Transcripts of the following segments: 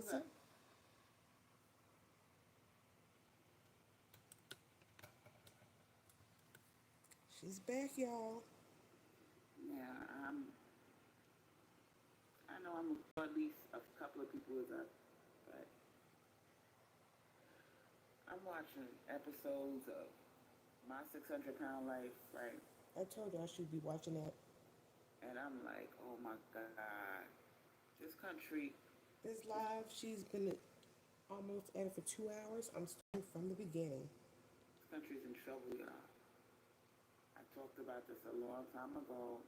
What's up? up? She's back, y'all. Yeah, I know I'm at least a couple of people is up, but I'm watching episodes of My 600 Pound Life, right? I told her I should be watching that. And I'm like, oh my God, this country, This this, live, she's been almost at it for 2 hours. I'm starting from the beginning. this country's in trouble, y'all. I talked about this a long time ago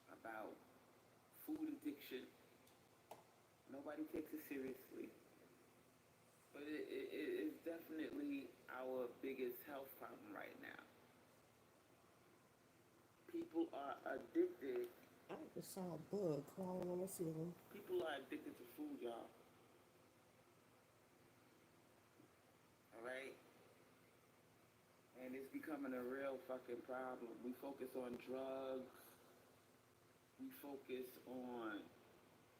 about food addiction. Nobody takes it seriously, but it is definitely our biggest health problem right now. People are addicted. I just saw a bug crawling on the ceiling. People are addicted to food, y'all. All right, and it's becoming a real fucking problem. We focus on drugs. We focus on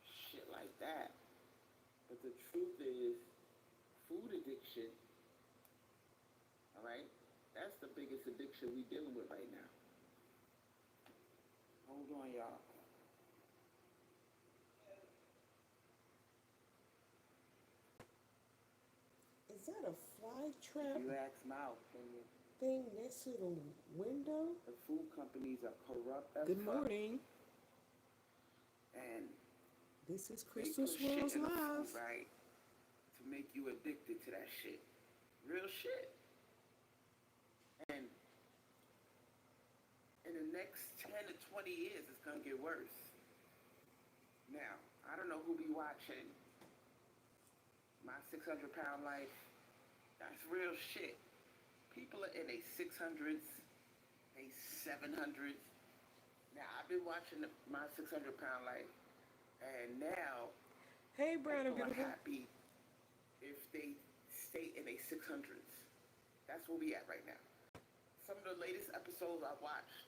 shit like that. But the truth is, food addiction. All right, that's the biggest addiction we dealing with right now. Hold on, y'all. Is that a fly If trap you ask my opinion, thing next to the window? the food companies are corrupt as Good fuck, morning. and This is they Crystal put shit Swirlz in the food, Live. right, to make you addicted to that shit. Real shit. And in the next 10 to 20 years, it's gonna get worse. Now, I don't know who be watching My 600 Pound Life. That's real shit. People are in their 600s, they 700s. Now, I've been watching My 600 Pound Life, and now Hey, Brown and people are Beautiful. happy if they stay in their 600s. That's where we at right now. Some of the latest episodes I watched,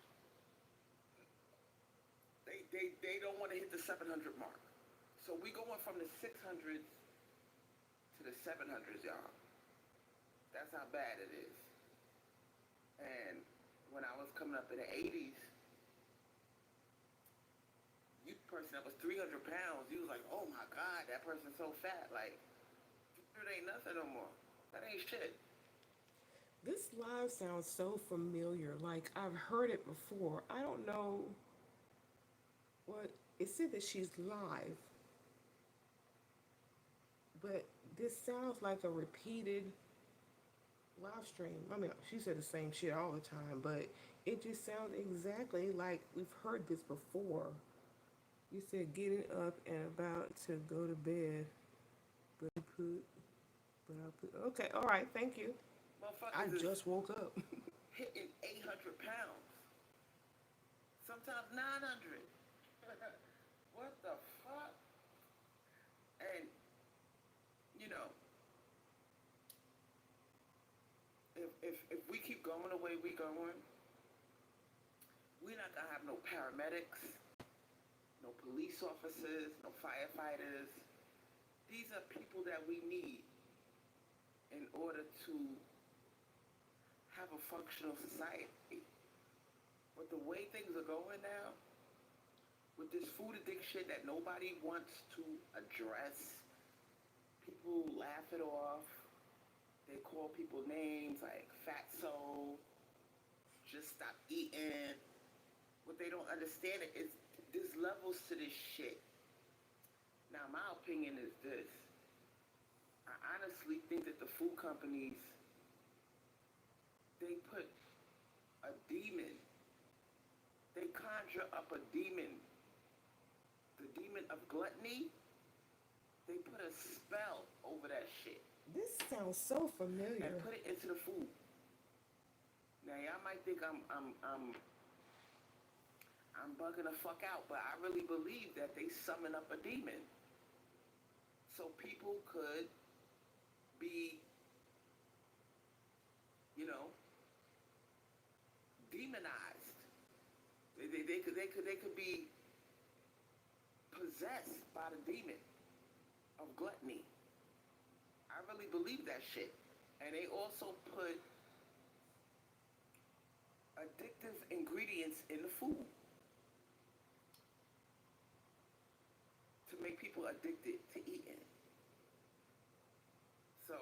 they don't want to hit the 700 mark. So we going from the 600s to the 700s, y'all. That's how bad it is. And when I was coming up in the 80s, you person that was 300 pounds, you was like, oh my God, that person's so fat. Like, it ain't nothing no more. That ain't shit. This live sounds so familiar. Like I've heard it before. I don't know what it said that she's live, but this sounds like a repeated live stream. I mean, she said the same shit all the time, but it just sounds exactly like we've heard this before. You said getting up and about to go to bed, but put, but I put. Okay, all right, thank you. I Motherfuckers is just woke up. hitting 800 pounds, sometimes 900. What the fuck? And, you know, if we keep going the way we going, we're not gonna have no paramedics, no police officers, no firefighters. These are people that we need in order to have a functional society. But the way things are going now, with this food addiction that nobody wants to address, people laugh it off. They call people names like fatso, just stop eating. What they don't understand is there's levels to this shit. Now, my opinion is this. I honestly think that the food companies, they put a demon, they conjure up a demon, the demon of gluttony. They put a spell over that shit This sounds so and familiar. put it into the food. Now, y'all might think I'm bugging the fuck out, but I really believe that they summon up a demon so people could be, you know, demonized. They could be possessed by the demon of gluttony. I really believe that shit. And they also put addictive ingredients in the food to make people addicted to eating. So,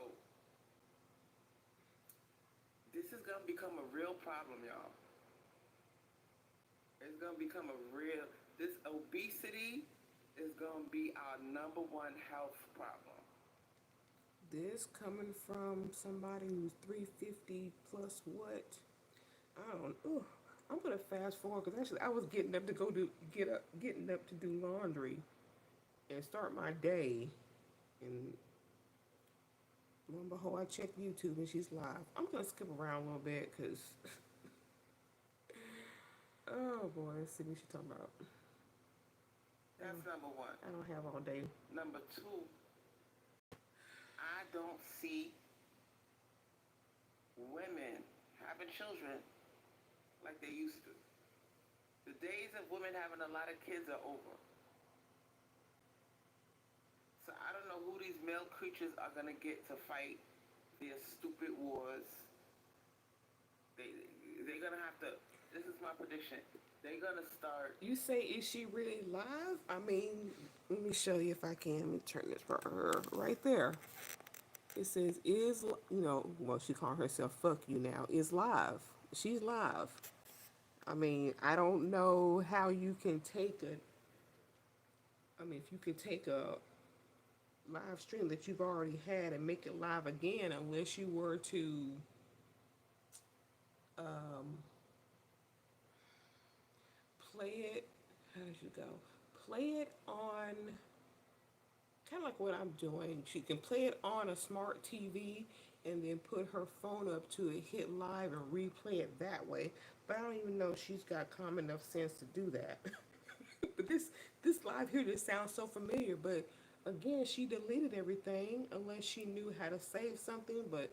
this is gonna become a real problem, y'all. It's gonna become a real, this obesity is gonna be our number one health problem. This coming from somebody who's 350 plus what? I don't. Ugh. I'm gonna fast forward because actually I was getting up to getting up to do laundry and start my day, and lo and behold, I check YouTube and she's live. I'm gonna skip around a little bit because oh boy, let's see what she's talking about. That's number one. I don't have all day. Number two, I don't see women having children like they used to. The days of women having a lot of kids are over. So I don't know who these male creatures are gonna get to fight their stupid wars. They're gonna have to. This is my prediction. They're gonna start. You say, is she really live? I mean, let me show you if I can. Let me turn this for her right there. It says, well, she called herself Fuck You Now, is live. She's live. I mean, I don't know how you can take if you can take a live stream that you've already had and make it live again, unless you were to, play it, how did you go? Play it on, kind of like what I'm doing. She can play it on a smart TV and then put her phone up to it, hit live, and replay it that way. But I don't even know if she's got common enough sense to do that. But this live here just sounds so familiar. But again, she deleted everything unless she knew how to save something. But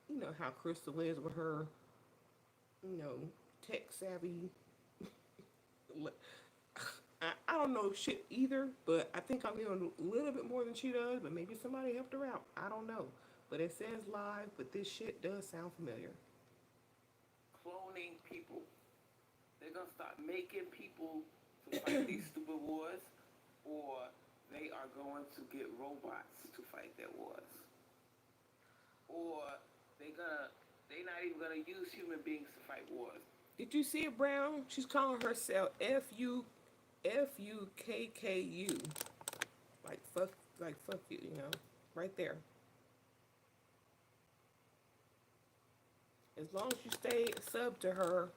you know how Crystal is with her, tech savvy. I don't know shit either, but I think I'm doing a little bit more than she does, but maybe somebody helped her out. I don't know. But it says live, but this shit does sound familiar. Cloning people. They're gonna start making people to fight these stupid wars, or they are going to get robots to fight their wars. Or they're not even gonna use human beings to fight wars. Did you see it, Brown? She's calling herself FUKKU. Like fuck you, right there. As long as you stay sub to her,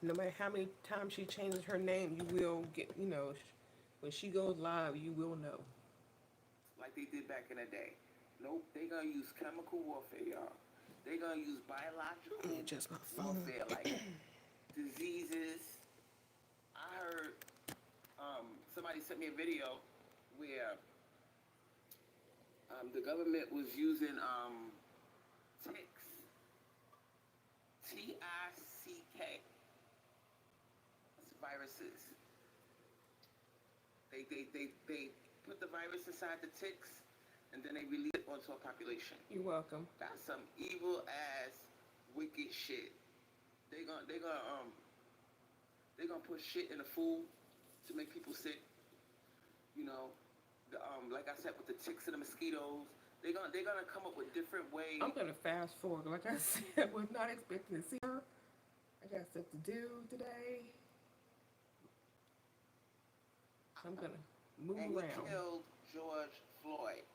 no matter how many times she changes her name, you will get, when she goes live, you will know. Like they did back in the day. Nope, they gonna use chemical warfare, y'all. They gonna use biological Just my phone. warfare, like diseases. I heard somebody sent me a video where the government was using ticks, TICK, that's viruses. They put the virus inside the ticks and then they release it onto a population. You're welcome. That's some evil ass wicked shit. They gonna put shit in the food to make people sick. Like I said, with the ticks and the mosquitoes, they're gonna come up with different ways. I'm gonna fast forward. Like I said, was not expecting to see her. I got stuff to do today. I'm gonna move and around. He killed George Floyd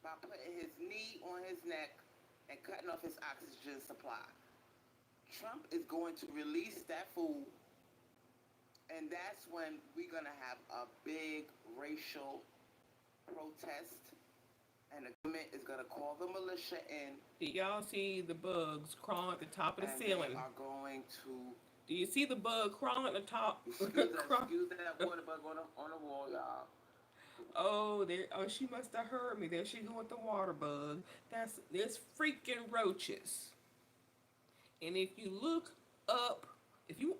by putting his knee on his neck and cutting off his oxygen supply. Trump is going to release that fool, and that's when we're gonna have a big racial protest, and the government is gonna call the militia in. Did y'all see the bugs crawling at the top of the ceiling? They are going to. Do you see the bug crawling at the top? Excuse that water bug on the wall, y'all. Oh, she must have heard me. There she go with the water bug. There's freaking roaches. And if you look up, you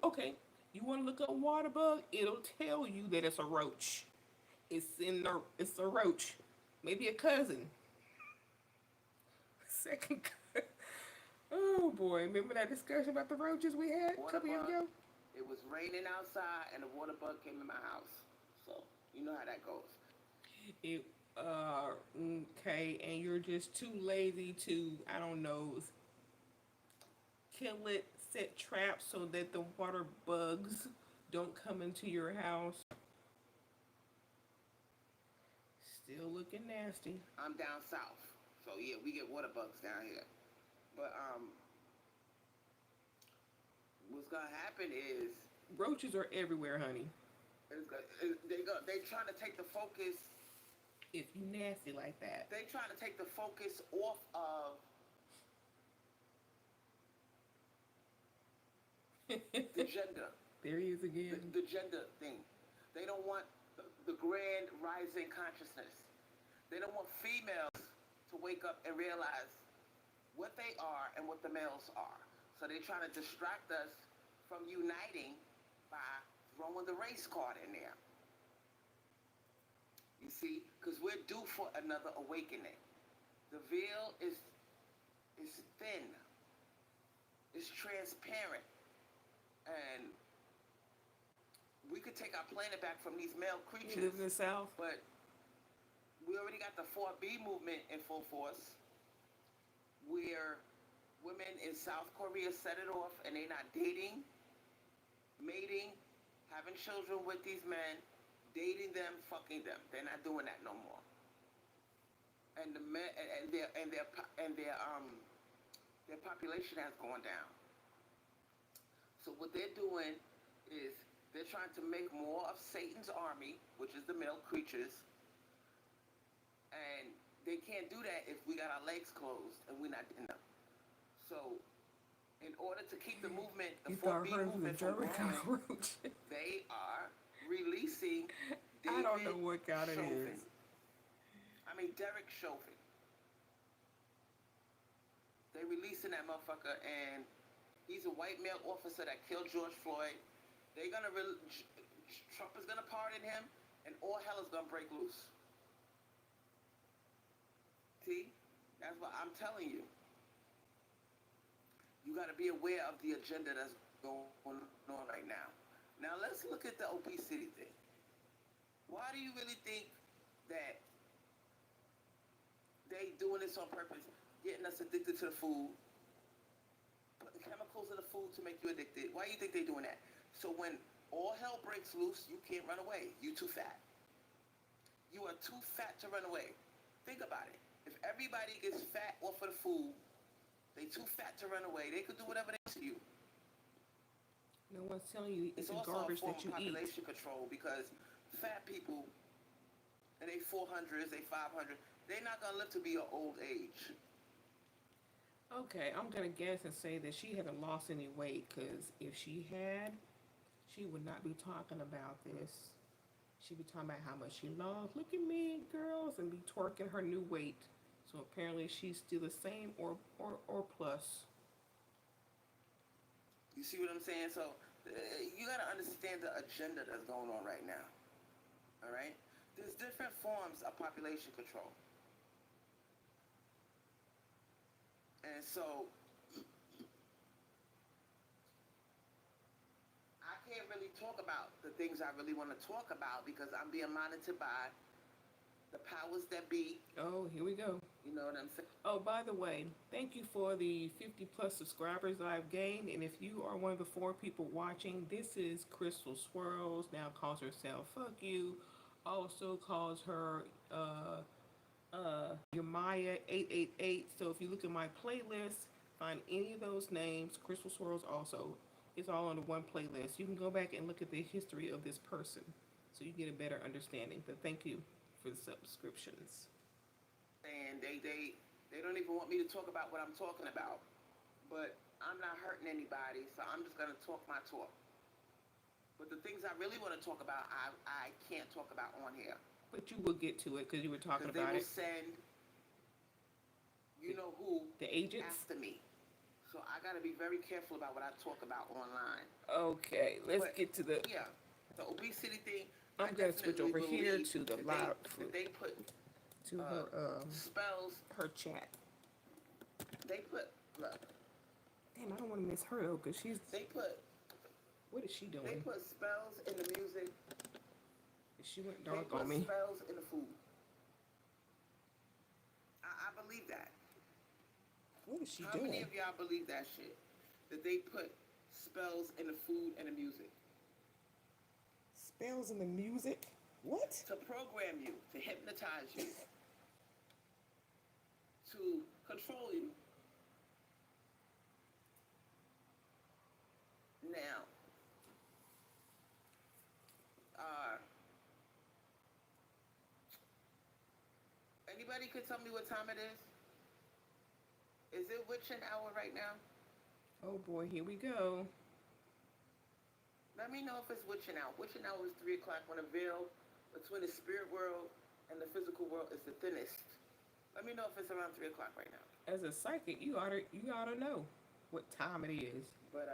want to look up water bug, it'll tell you that it's a roach. It's a roach, maybe a cousin. Second. Oh boy, remember that discussion about the roaches we had a Water couple years bug. ago? It was raining outside, and a water bug came in my house. So you know how that goes. It okay, and you're just too lazy to, I don't know, kill it, set traps so that the water bugs don't come into your house. Still looking nasty. I'm down south, so yeah, we get water bugs down here. But what's gonna happen is Roaches are everywhere, honey. they trying to take the focus. If you nasty like that. They trying to take the focus off of the gender, There he is again. the gender thing. They don't want the grand rising consciousness. They don't want females to wake up and realize what they are and what the males are. So they're trying to distract us from uniting by throwing the race card in there. You see, because we're due for another awakening. The veil is thin, it's transparent, and we could take our planet back from these male You creatures. live in the South? But we already got the 4B movement in full force, where women in South Korea set it off and they're not dating, mating, having children with these men, dating them, fucking them. They're not doing that no more. And the men their population has gone down. So what they're doing is they're trying to make more of Satan's army, which is the male creatures, and they can't do that if we got our legs closed and we're not in them. So, in order to keep the movement, the 4B movement from growing, they are releasing David I don't know what God it Chauvin. is. I mean, Derek Chauvin. They releasing that motherfucker, and he's a white male officer that killed George Floyd. Trump is gonna pardon him, and all hell is gonna break loose. See, that's what I'm telling you. You got to be aware of the agenda that's going on right now. Now let's look at the obesity thing. Why do you really think that they doing this on purpose, getting us addicted to the food, putting chemicals in the food to make you addicted? Why do you think they doing that? So when all hell breaks loose, you can't run away. You too fat. You are too fat to run away. Think about it. If everybody gets fat off of the food, they too fat to run away. They could do whatever they want to you. No one's telling you it's the also garbage a form that you of eat. population control, because fat people, and they 400s, they 500, they're not gonna live to be an old age. Okay, I'm gonna guess and say that she haven't lost any weight, because if she had, she would not be talking about this. She'd be talking about how much she lost. Look at me, girls, and be twerking her new weight. So apparently she's still the same or plus. You see what I'm saying? So you gotta understand the agenda that's going on right now. All right? There's different forms of population control. And so I can't really talk about the things I really want to talk about because I'm being monitored by the powers that be. Oh, here we go. You know what I'm saying? Oh, by the way, thank you for the 50 plus subscribers that I've gained. And if you are one of the 4 people watching, this is Crystal Swirlz. Now calls herself Fuck You. Also calls her Yamaya 888. So if you look at my playlist, find any of those names. Crystal Swirlz also. It's all under one playlist. You can go back and look at the history of this person so you get a better understanding. But thank you for the subscriptions. And they don't even want me to talk about what I'm talking about. But I'm not hurting anybody, so I'm just gonna talk my talk. But the things I really want to talk about, I can't talk about on here. But you will get to it because you were talking about it. They will send, you know who, the agents after me. So I got to be very careful about what I talk about online. Okay, let's get to the... Yeah, the obesity thing, I'm gonna switch over here believe to the that live they put to her spells. her chat. They put look. Damn, I don't want to miss her though, cause she's. They put. What is she doing? They put spells in the music. She went They dark put on me. spells in the food. I believe that. What is she How doing? many of y'all believe that shit? That they put spells in the food and the music. Spells in the music? What? To program you, to hypnotize you, to control you. Now, anybody could tell me what time it is? Is it witching hour right now? Oh boy, here we go. Let me know if it's witching hour. Witching hour is 3 o'clock when the veil between the spirit world and the physical world is the thinnest. Let me know if it's around 3 o'clock right now. As a psychic, you oughta know what time it is. But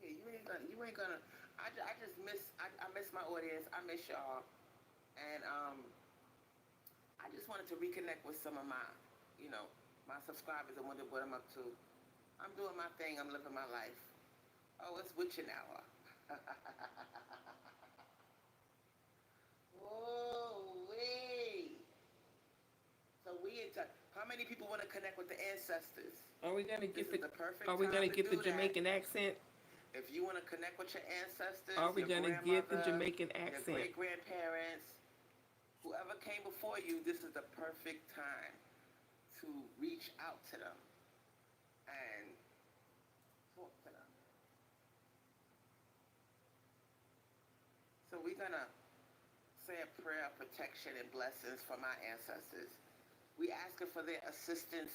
yeah, you ain't gonna. I just miss. I miss my audience. I miss y'all, and I just wanted to reconnect with some of my, my subscribers and wonder what I'm up to. I'm doing my thing. I'm living my life. Oh, it's witching hour. Whoa, wait. So we in touch. How many people want to connect with the ancestors? Are we gonna get the perfect Are we time gonna to get the do Jamaican that. accent? If you want to connect with your ancestors, Are we your gonna get the grandmother, Jamaican your accent? great-grandparents, whoever came before you, this is the perfect time to reach out to them and talk to them. So we're gonna say a prayer of protection and blessings for my ancestors. We asking for their assistance,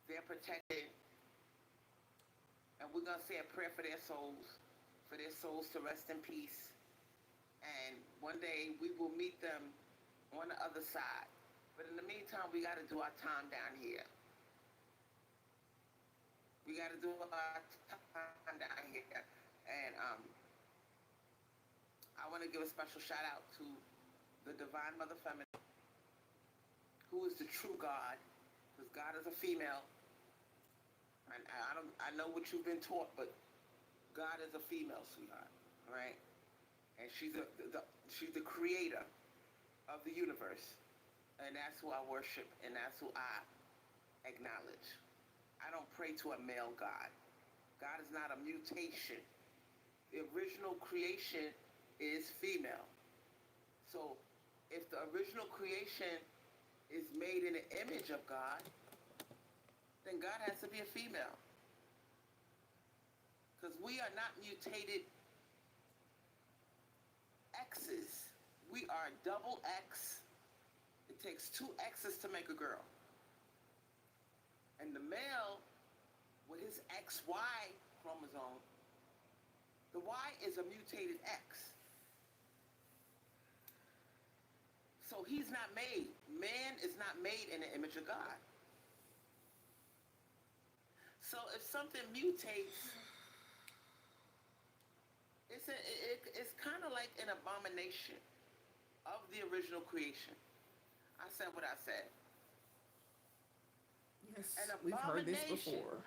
their protection, and we're gonna say a prayer for their souls to rest in peace. And one day we will meet them on the other side. But in the meantime, we gotta do our time down here. We gotta do our time down here. And I wanna give a special shout out to the Divine Mother Feminine, who is the true God, because God is a female. And I know what you've been taught, but God is a female, sweetheart, right? And she's the creator of the universe, and that's who I worship, and that's who I acknowledge. I don't pray to a male God. God is not a mutation. The original creation is female. So if the original creation is made in the image of God, then God has to be a female. Because we are not mutated X's. We are double X. It takes 2 X's to make a girl. And the male, with his XY chromosome, the Y is a mutated X. So he's not made. Man is not made in the image of God. So if something mutates, it's kind of like an abomination of the original creation. I said what I said. Yes, An we've heard this abomination before.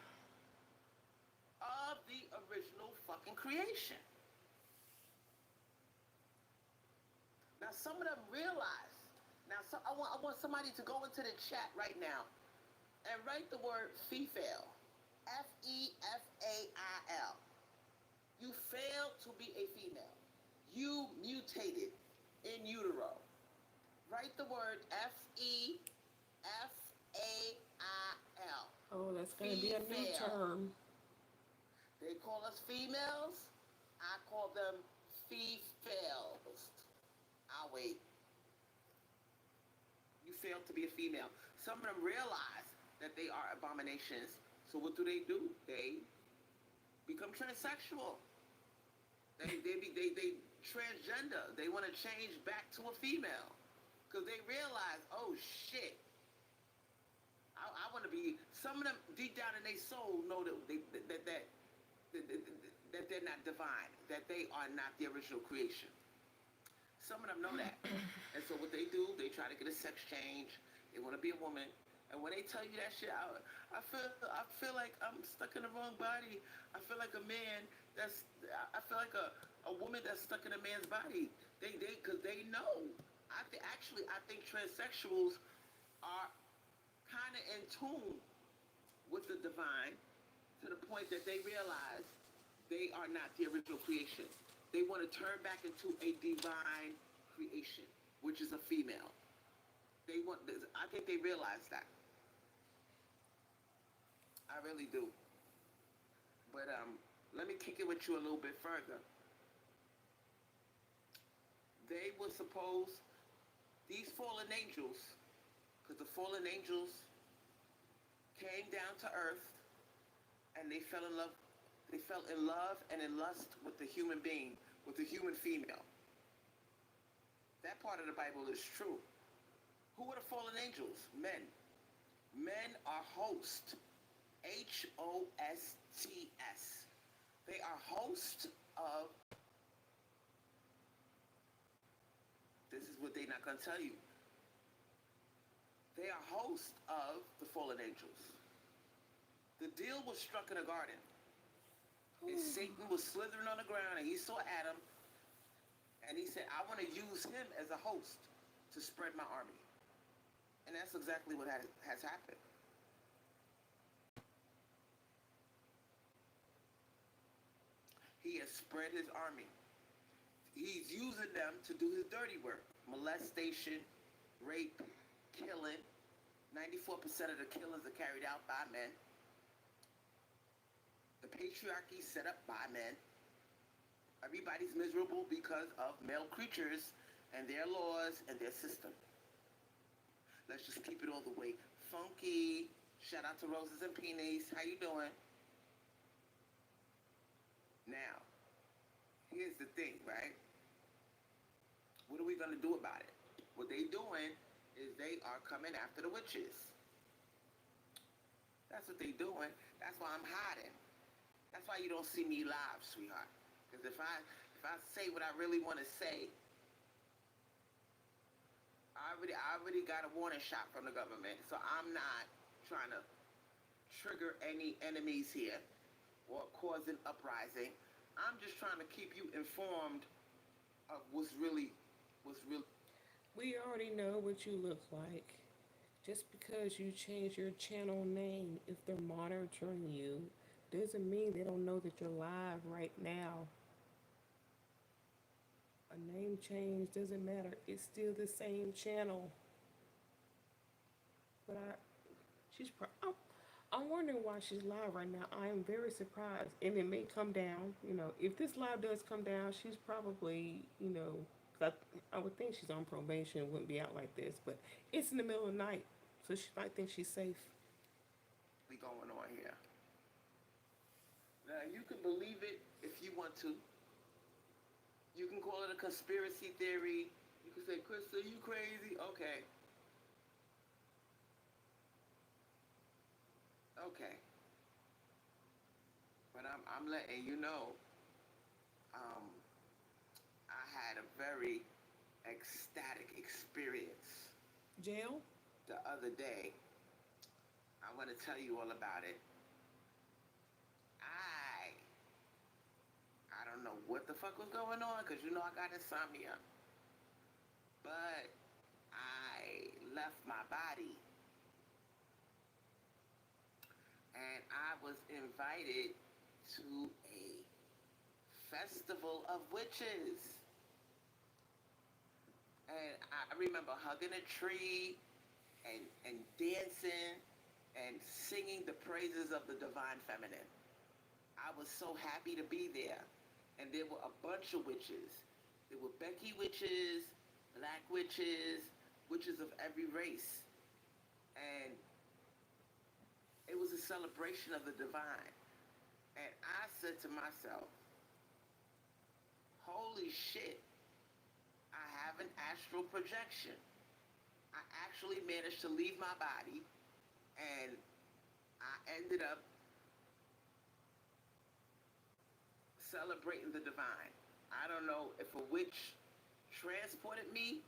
Of the original fucking creation. Now some of them realize. Now I want somebody to go into the chat right now and write the word female. F-E-F-A-I-L. You failed to be a female. You mutated in utero. Write the word F-E-F-A-I-L. Oh, that's gonna be a new term. They call us females. I call them fee-fails. I'll wait. You failed to be a female. Some of them realize that they are abominations. So what do? They become transsexual. They transgender. They want to change back to a female because they realize, oh shit, I want to be. Some of them deep down in their soul know that that they're not divine, that they are not the original creation. Some of them know that. And so what they do, they try to get a sex change. They want to be a woman. And when they tell you that shit, I feel like I'm stuck in the wrong body. I feel like a man I feel like a woman that's stuck in a man's body. Because they know. I think transsexuals are kind of in tune with the divine to the point that they realize they are not the original creation. They want to turn back into a divine creation, which is a female. I think they realize that. I really do. But let me kick it with you a little bit further. They were supposed, these fallen angels, because the fallen angels came down to earth and they fell in love. They fell in love and in lust with the human being, with the human female. That part of the Bible is true. Who are the fallen angels? Men. Men are host. Hosts. They are hosts of, this is what they're not going to tell you. They are hosts of the fallen angels. The deal was struck in a garden. And Satan was slithering on the ground and he saw Adam and he said, I want to use him as a host to spread my army. And that's exactly what has happened. He has spread his army. He's using them to do his dirty work. Molestation, rape, killing. 94% of the killings are carried out by men. The patriarchy set up by men. Everybody's miserable because of male creatures and their laws and their system. Let's just keep it all the way funky. Shout out to Roses and Peonies. How you doing? Now, here's the thing, right? What are we going to do about it? What they doing is they are coming after the witches. That's what they doing. That's why I'm hiding. That's why you don't see me live, sweetheart. Because if I say what I really want to say, I already got a warning shot from the government. So I'm not trying to trigger any enemies here or cause an uprising. I'm just trying to keep you informed of what's really. We already know what you look like. Just because you change your channel name, if they're monitoring you, doesn't mean they don't know that you're live right now. A name change doesn't matter. It's still the same channel. But I'm wondering why she's live right now. I am very surprised, and it may come down. If this live does come down, she's probably, 'cause I would think she's on probation, wouldn't be out like this. But it's in the middle of the night, so she might think she's safe. What's going on here? Now you can believe it if you want to. You can call it a conspiracy theory. You can say, Krista, you crazy? Okay. Okay. But I'm letting you know, I had a very ecstatic experience Jail? the other day. I want to tell you all about it. I don't know what the fuck was going on because I got insomnia. But I left my body. And I was invited to a festival of witches. And I remember hugging a tree and dancing and singing the praises of the divine feminine. I was so happy to be there. And there were a bunch of witches. There were Becky witches, black witches, witches of every race. And it was a celebration of the divine. And I said to myself, holy shit, I have an astral projection. I actually managed to leave my body and I ended up celebrating the divine. I don't know if a witch transported me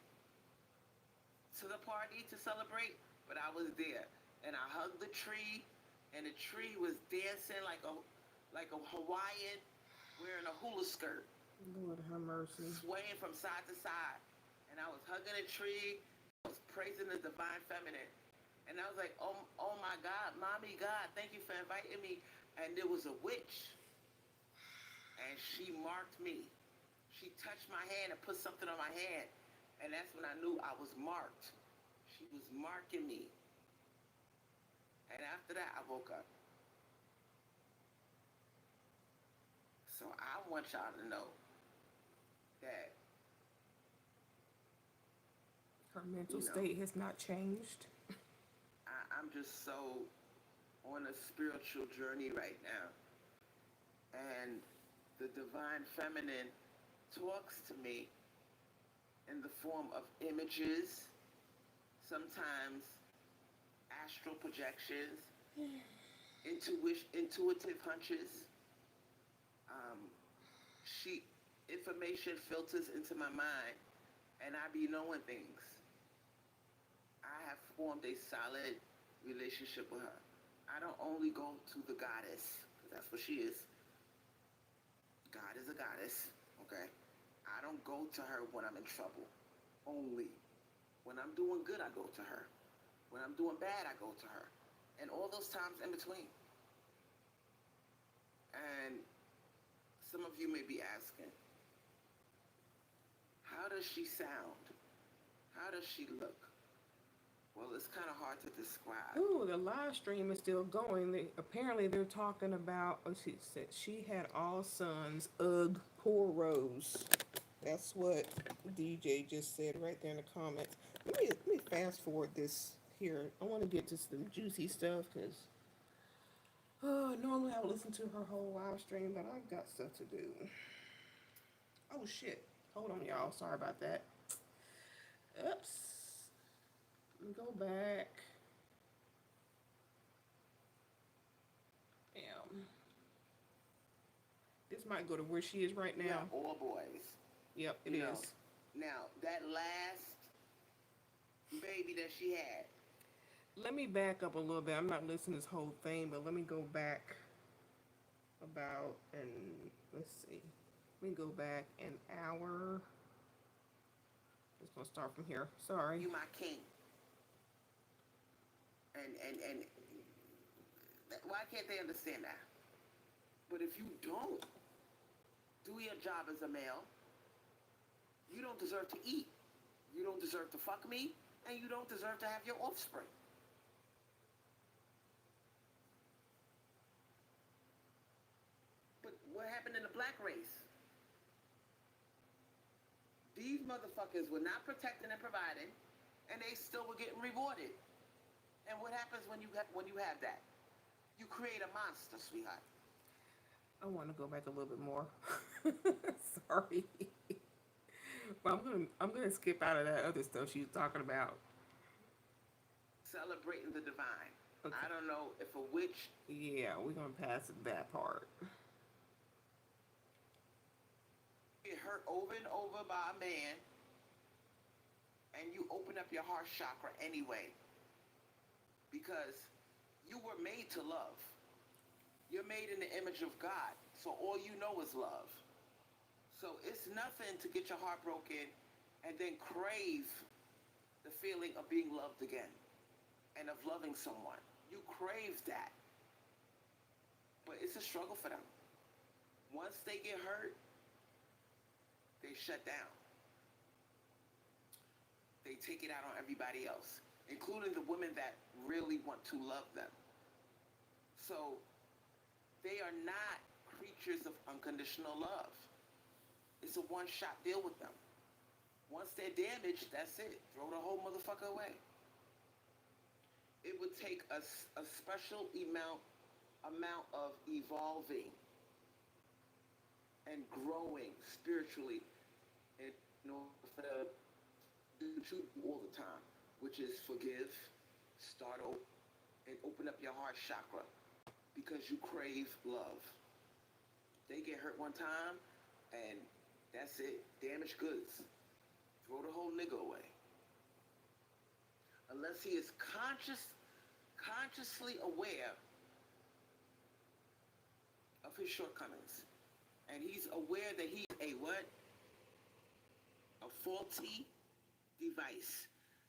to the party to celebrate, but I was there. And I hugged the tree, and the tree was dancing like a Hawaiian wearing a hula skirt, Lord have mercy. swaying from side to side. And I was hugging a tree, I was praising the divine feminine. And I was like, oh my God, mommy God, thank you for inviting me. And there was a witch, and she marked me. She touched my hand and put something on my hand. And that's when I knew I was marked. She was marking me. And after that, I woke up. So I want y'all to know that Her mental state has not changed. I'm just so on a spiritual journey right now. And the divine feminine talks to me in the form of images, sometimes astral projections, intuitive hunches. Information filters into my mind, and I be knowing things. I have formed a solid relationship with her. I don't only go to the goddess, because that's what she is. God is a goddess, okay? I don't go to her when I'm in trouble, only. When I'm doing good, I go to her. When I'm doing bad, I go to her. And all those times in between. And some of you may be asking, how does she sound? How does she look? Well, it's kind of hard to describe. Ooh, the live stream is still going. Apparently, they're talking about. Oh, she said she had all sons. Ugh, poor Rose. That's what DJ just said right there in the comments. Let me fast forward this here. I want to get to some juicy stuff because normally I would listen to her whole live stream, but I've got stuff to do. Oh shit! Hold on, y'all. Sorry about that. Oops. Let me go back. Damn. This might go to where she is right now. Yeah, all boys. Yep, it is. Now, that last baby that she had. Let me back up a little bit. I'm not listening to this whole thing, but let me go back about, and let's see. Let me go back an hour. Just gonna start from here. Sorry. You my king. And why can't they understand that? But if you don't do your job as a male, you don't deserve to eat. You don't deserve to fuck me, and you don't deserve to have your offspring. But what happened in the black race? These motherfuckers were not protecting and providing, and they still were getting rewarded. And what happens when you have that? You create a monster, sweetheart. I want to go back a little bit more. Sorry. But I'm gonna skip out of that other stuff she was talking about. Celebrating the divine. Okay. I don't know if a witch. Yeah, we're gonna pass that part. Get hurt over and over by a man, and you open up your heart chakra anyway, because you were made to love. You're made in the image of God, so all you know is love. So it's nothing to get your heart broken and then crave the feeling of being loved again and of loving someone. You crave that. But it's a struggle for them. Once they get hurt, they shut down. They take it out on everybody else, including the women that really want to love them. So they are not creatures of unconditional love. It's a one-shot deal with them. Once they're damaged, that's it. Throw the whole motherfucker away. It would take a special amount of evolving and growing spiritually in order for them to do the truth all the time, which is forgive, start over, and open up your heart chakra because you crave love. They get hurt one time, and that's it. Damaged goods. Throw the whole nigga away. Unless he is consciously aware of his shortcomings. And he's aware that he's a what? A faulty device.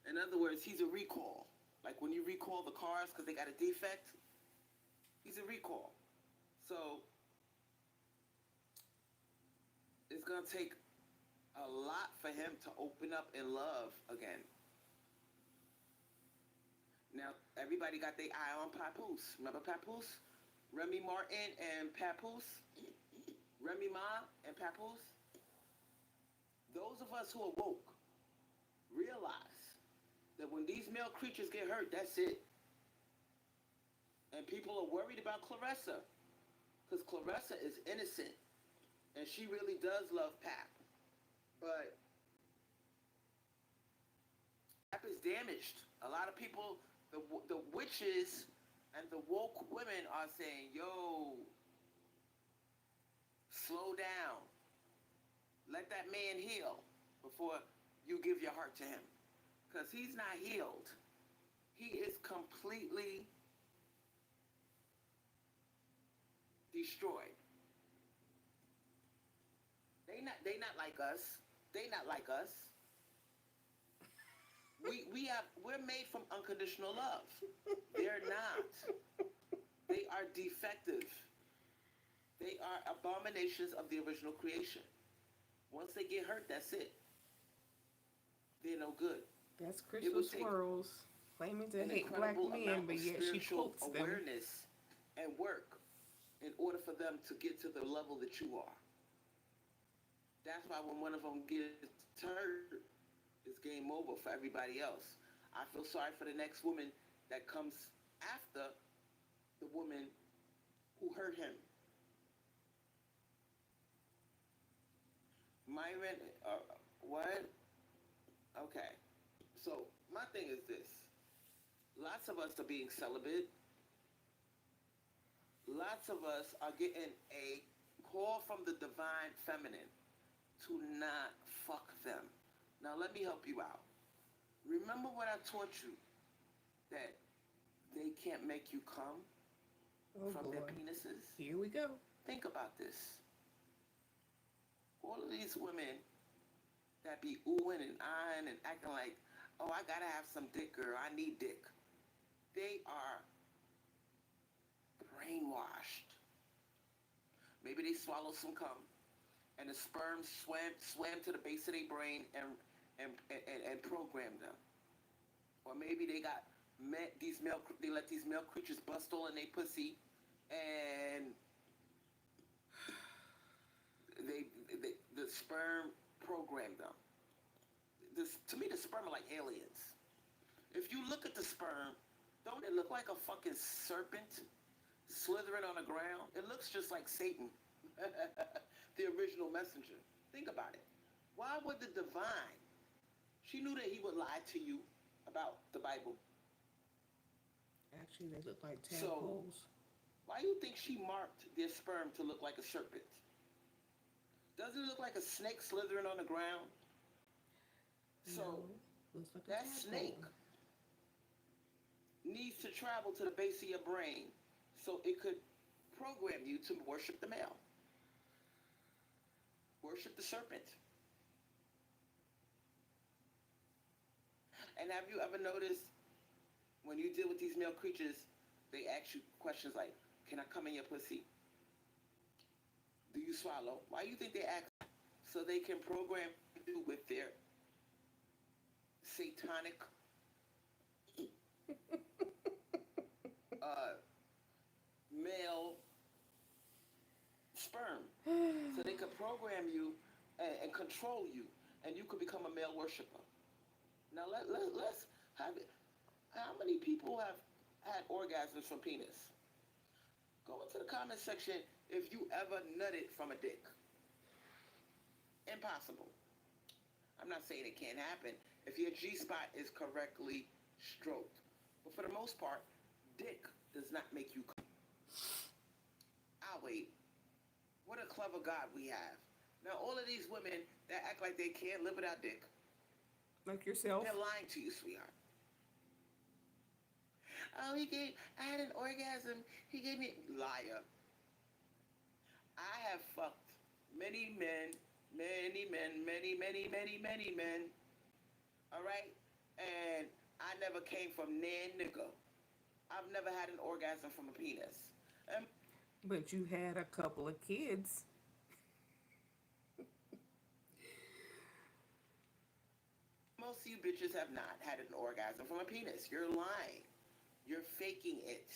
In other words, he's a recall. Like when you recall the cars because they got a defect, he's a recall. So it's going to take a lot for him to open up in love again. Now, everybody got their eye on Papoose. Remember Papoose? Remy Martin and Papoose? Remy Ma and Papoose? Those of us who are woke realize that when these male creatures get hurt, that's it. And people are worried about Clarissa. Because Clarissa is innocent. And she really does love Pap. But Pap is damaged. A lot of people, the witches and the woke women are saying, yo, slow down. Let that man heal before you give your heart to him. Because he's not healed. He is completely destroyed. They not like us. They not like us. We're made from unconditional love. They're not. They are defective. They are abominations of the original creation. Once they get hurt, that's it. They're no good. That's Crystal Swirlz claiming to hate black men, but yet she quotes them. Awareness and work in order for them to get to the level that you are. That's why when one of them gets hurt, it's game over for everybody else. I feel sorry for the next woman that comes after the woman who hurt him. Myron, what? Okay. So, my thing is this. Lots of us are being celibate. Lots of us are getting a call from the divine feminine to not fuck them. Now, let me help you out. Remember what I taught you? That they can't make you come from their penises? Here we go. Think about this. All of these women that be oohing and eyeing and acting like, oh, I gotta have some dick, girl. I need dick. They are brainwashed. Maybe they swallowed some cum, and the sperm swam to the base of their brain and programmed them. Or maybe they got they let these male creatures bust all in their pussy, and the sperm programmed them. To me, the sperm are like aliens. If you look at the sperm, don't it look like a fucking serpent slithering on the ground? It looks just like Satan, the original messenger. Think about it. Why would the divine? She knew that he would lie to you about the Bible. Actually, they look like tadpoles. So, why do you think she marked their sperm to look like a serpent? Doesn't it look like a snake slithering on the ground? So, looks like that snake needs to travel to the base of your brain so it could program you to worship the male. Worship the serpent. And have you ever noticed when you deal with these male creatures, they ask you questions like, can I come in your pussy? Do you swallow? Why do you think they ask? So they can program you with their satanic male sperm. So they could program you and control you, and you could become a male worshiper. Now let's have it. How many people have had orgasms from penis? Go into the comment section if you ever nutted from a dick. Impossible. I'm not saying it can't happen if your G-spot is correctly stroked. But for the most part, dick does not make you come. I'll wait. What a clever God we have. Now, all of these women that act like they can't live without dick, Like yourself. they're lying to you, sweetheart. Oh, I had an orgasm. He gave me, liar. I have fucked many men, many men, many men. All right? And I never came from nan nigga. I've never had an orgasm from a penis. And But you had a couple of kids. most of you bitches have not had an orgasm from a penis. You're lying. You're faking it.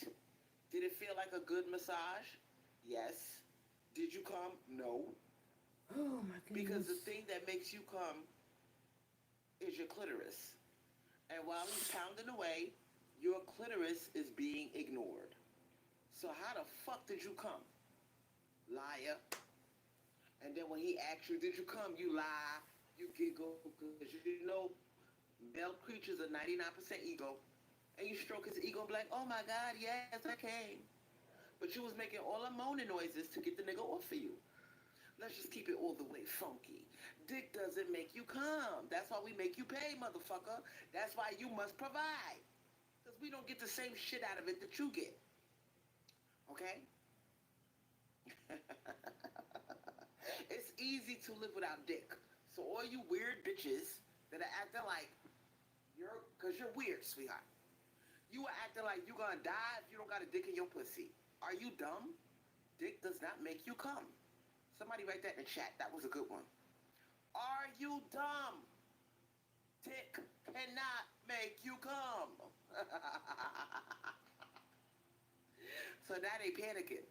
Did it feel like a good massage? Yes. Did you come? No. Oh my Because goodness. the thing that makes you come is your clitoris. And while he's pounding away, your clitoris is being ignored. So how the fuck did you come? Liar. And then when he asks you, did you come? You lie. You giggle. Because you know, male creatures are 99% ego. And you stroke his ego and be like, oh my God, yes, I came. But you was making all the moaning noises to get the nigga off of you. Let's just keep it all the way funky. Dick doesn't make you come. That's why we make you pay, motherfucker. That's why you must provide. Because we don't get the same shit out of it that you get. Okay? It's easy to live without dick. So all you weird bitches that are acting like because you're weird, sweetheart. You are acting like you're gonna die if you don't got a dick in your pussy. Are you dumb? Dick does not make you come. Somebody write that in the chat. That was a good one. Are you dumb? Dick cannot make you come. So now they panicking.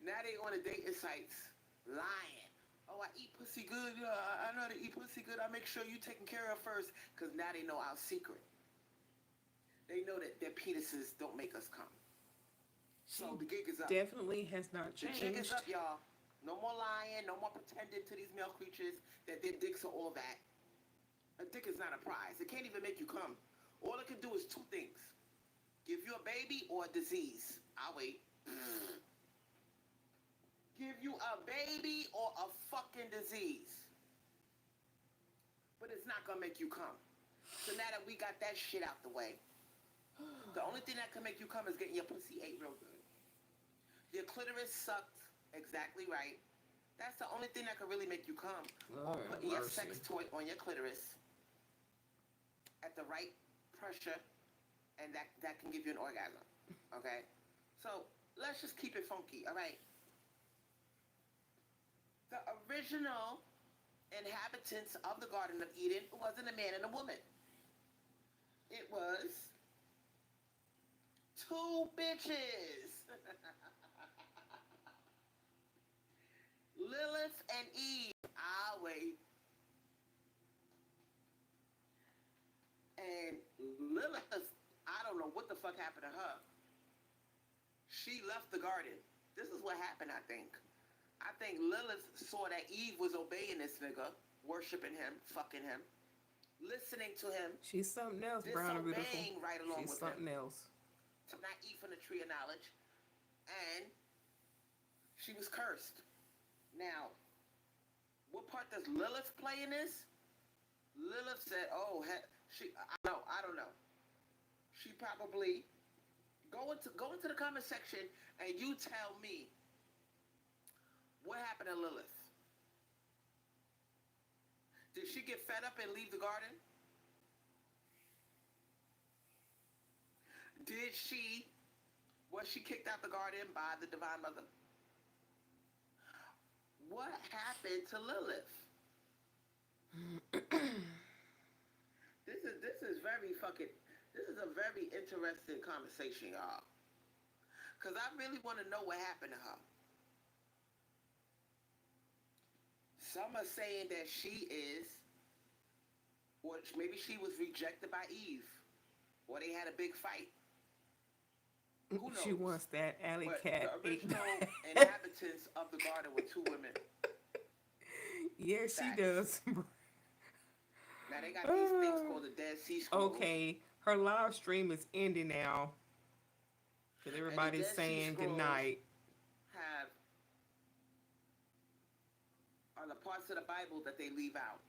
Now they on the dating sites lying. Oh, I eat pussy good. I know how to eat pussy good. I make sure you taken care of first. Because now they know our secret. They know that their penises don't make us come. So the gig is up. Definitely has not The jig is changed. up, y'all. No more lying. No more pretending to these male creatures that their dicks are all that. A dick is not a prize. It can't even make you come. All it can do is two things. Give you a baby or a disease. I'll wait. Give you a baby or a fucking disease. But it's not gonna make you come. So now that we got that shit out the way, the only thing that can make you come is getting your pussy ate real good. Your clitoris sucked exactly right. That's the only thing that can really make you come. Lord Putting your mercy. sex toy on your clitoris at the right pressure, and that can give you an orgasm. Okay? So let's just keep it funky, all right? The original inhabitants of the Garden of Eden wasn't a man and a woman. It was two bitches. Lilith and Eve. I'll wait. And Lilith, I don't know what the fuck happened to her. She left the garden. This is what happened, I think. I think Lilith saw that Eve was obeying this nigga, worshiping him, fucking him, listening to him, She's something else, brown and beautiful. disobeying right along She's with him, something else. to not eat from the tree of knowledge, and she was cursed. Now, what part does Lilith play in this? Lilith said, "Oh, I don't know. She probably go into the comment section and you tell me what happened to Lilith. Did she get fed up and leave the garden? Was she kicked out the garden by the Divine Mother? What happened to Lilith? This is a very interesting conversation, y'all. Because I really want to know what happened to her. Some are saying that she is, or maybe she was rejected by Eve, or they had a big fight. Who knows? She wants that alley But cat. the original inhabitants of the garden were two women. Yeah, she Facts. does. Now they got these things called the Dead Sea Scrolls. Okay, her live stream is ending now. Because And the everybody's Dead Sea saying Scrolls goodnight. have parts of the Bible that they leave out.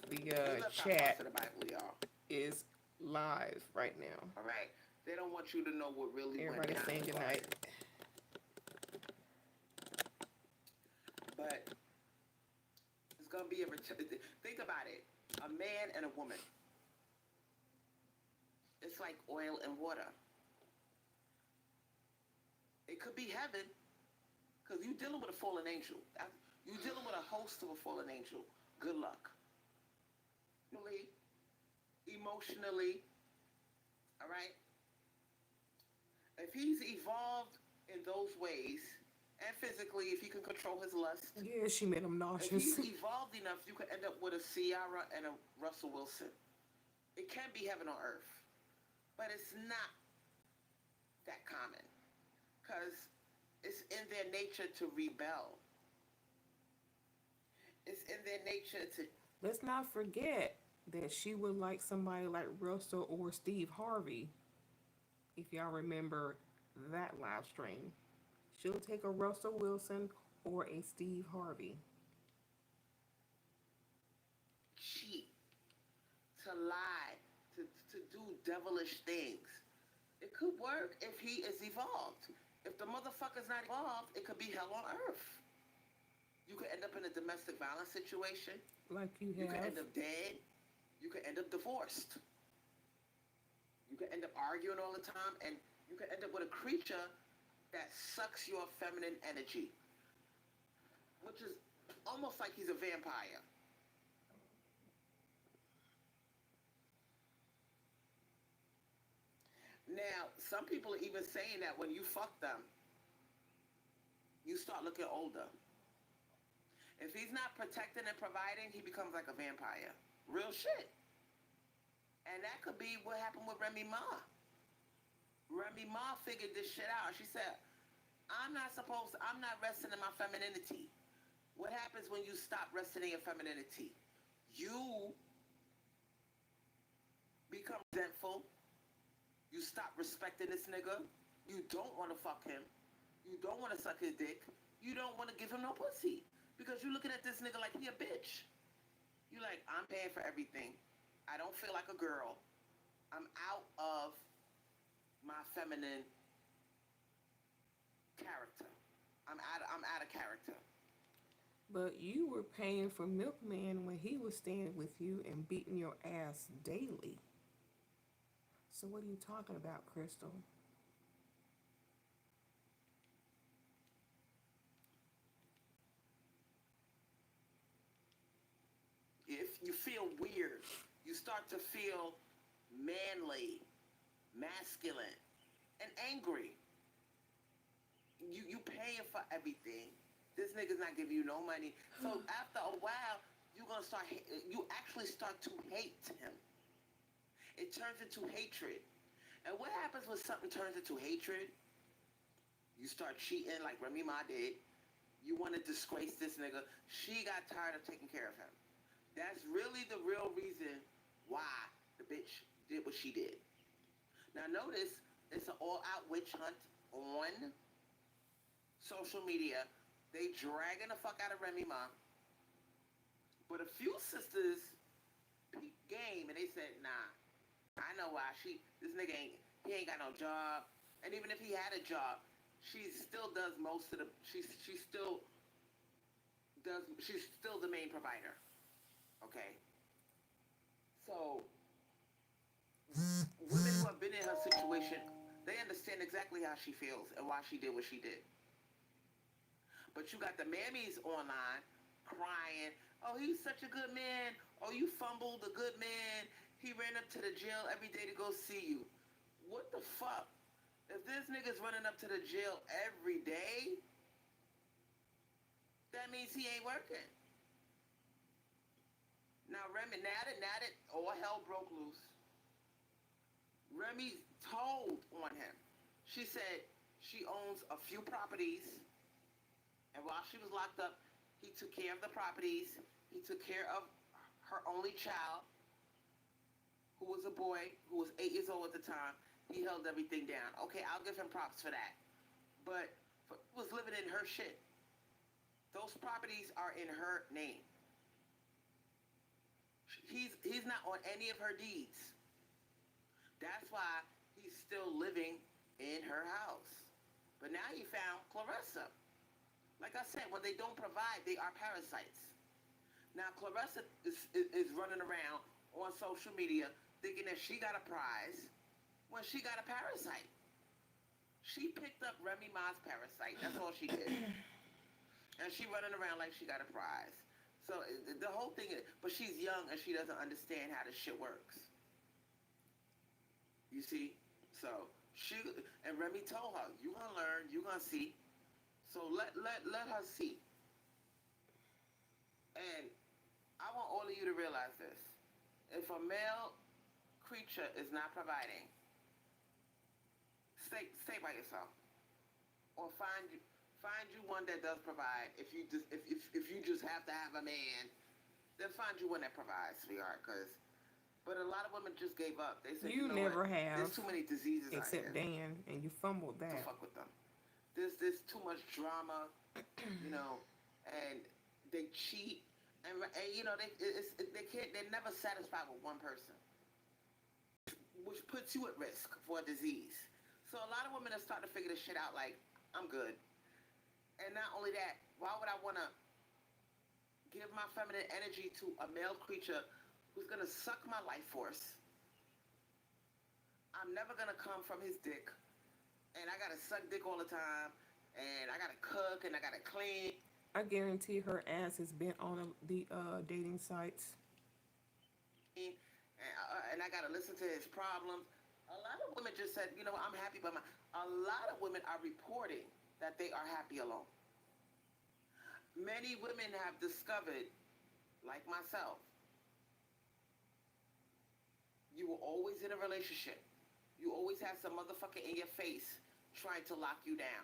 The They left out chat parts of the Bible, y'all. is live right now. All right. They don't want you to know what really Everybody went down. saying goodnight. But it's gonna be a think about it. A man and a woman. It's like oil and water. It could be heaven, because you're dealing with a fallen angel. You're dealing with a host of a fallen angel. Good luck. Emotionally, all right? If he's evolved in those ways, and physically, if he can control his lust, Yeah, she made him if nauseous. he's evolved enough, you could end up with a Ciara and a Russell Wilson. It can be heaven on earth, but it's not that common, because it's in their nature to rebel. It's in their nature to... Let's not forget that she would like somebody like Russell or Steve Harvey. If y'all remember that live stream, she'll take a Russell Wilson or a Steve Harvey. cheat, to lie, to do devilish things. It could work if he is evolved. If the motherfucker's not evolved, it could be hell on earth. You could end up in a domestic violence situation. Like you You could have. end up dead. You could end up divorced. You could end up arguing all the time, and you could end up with a creature that sucks your feminine energy, which is almost like he's a vampire. Now, some people are even saying that when you fuck them, you start looking older. If he's not protecting and providing, he becomes like a vampire. Real shit. And that could be what happened with Remy Ma. Remy Ma figured this shit out. She said, I'm not resting in my femininity. What happens when you stop resting in your femininity? You become resentful. You stop respecting this nigga. You don't want to fuck him. You don't want to suck his dick. You don't want to give him no pussy. Because you're looking at this nigga like he a bitch. You like, I'm paying for everything. I don't feel like a girl. I'm out of my feminine character. I'm out of character. But you were paying for Milkman when he was staying with you and beating your ass daily. So what are you talking about, Crystal? If you feel weird, you start to feel manly, masculine, and angry. You paying for everything. This nigga's not giving you no money. So after a while, you actually start to hate him. It turns into hatred. And what happens when something turns into hatred? You start cheating like Remy Ma did. You want to disgrace this nigga. She got tired of taking care of him. That's really the real reason why the bitch did what she did. Now notice, it's an all-out witch hunt on social media. They dragging the fuck out of Remy Ma. But a few sisters peeped game and they said, nah, I know why. This nigga he ain't got no job. And even if he had a job, she still does most of the, she's still the main provider. Okay? So, women who have been in her situation, they understand exactly how she feels and why she did what she did. But you got the mammies online crying, oh, he's such a good man. Oh, you fumbled a good man. He ran up to the jail every day to go see you. What the fuck? If this nigga's running up to the jail every day, that means he ain't working. Now, Remy, now that all hell broke loose, Remy told on him. She said she owns a few properties, and while she was locked up, he took care of the properties. He took care of her only child, who was a boy, who was 8 years old at the time. He held everything down. Okay, I'll give him props for that. But he was living in her shit. Those properties are in her name. He's not on any of her deeds. That's why he's still living in her house. But now he found Clarissa. Like I said, when they don't provide, they are parasites. Now Clarissa is running around on social media thinking that she got a prize when she got a parasite. She picked up Remy Ma's parasite. That's all she did. And she running around like she got a prize. So the whole thing is, but she's young and she doesn't understand how this shit works. You see? So she and Remy told her, "You gonna learn, you gonna see." So let her see. And I want all of you to realize this: if a male creature is not providing, stay by yourself, or find you one that does provide. If you just have to have a man, then find you one that provides, sweetheart. But a lot of women just gave up. They said, You never have. There's too many diseases out Except here. Dan, and you fumbled To that. fuck with them. There's too much drama, and they cheat, and they're never satisfied with one person, which puts you at risk for a disease. So a lot of women are starting to figure this shit out. Like, I'm good. And not only that, why would I want to give my feminine energy to a male creature who's going to suck my life force? I'm never going to come from his dick. And I got to suck dick all the time. And I got to cook and I got to clean. I guarantee her ass has been on the dating sites. And I got to listen to his problems. A lot of women just said, I'm happy by a lot of women are reporting that they are happy alone. Many women have discovered, like myself, you were always in a relationship. You always have some motherfucker in your face trying to lock you down.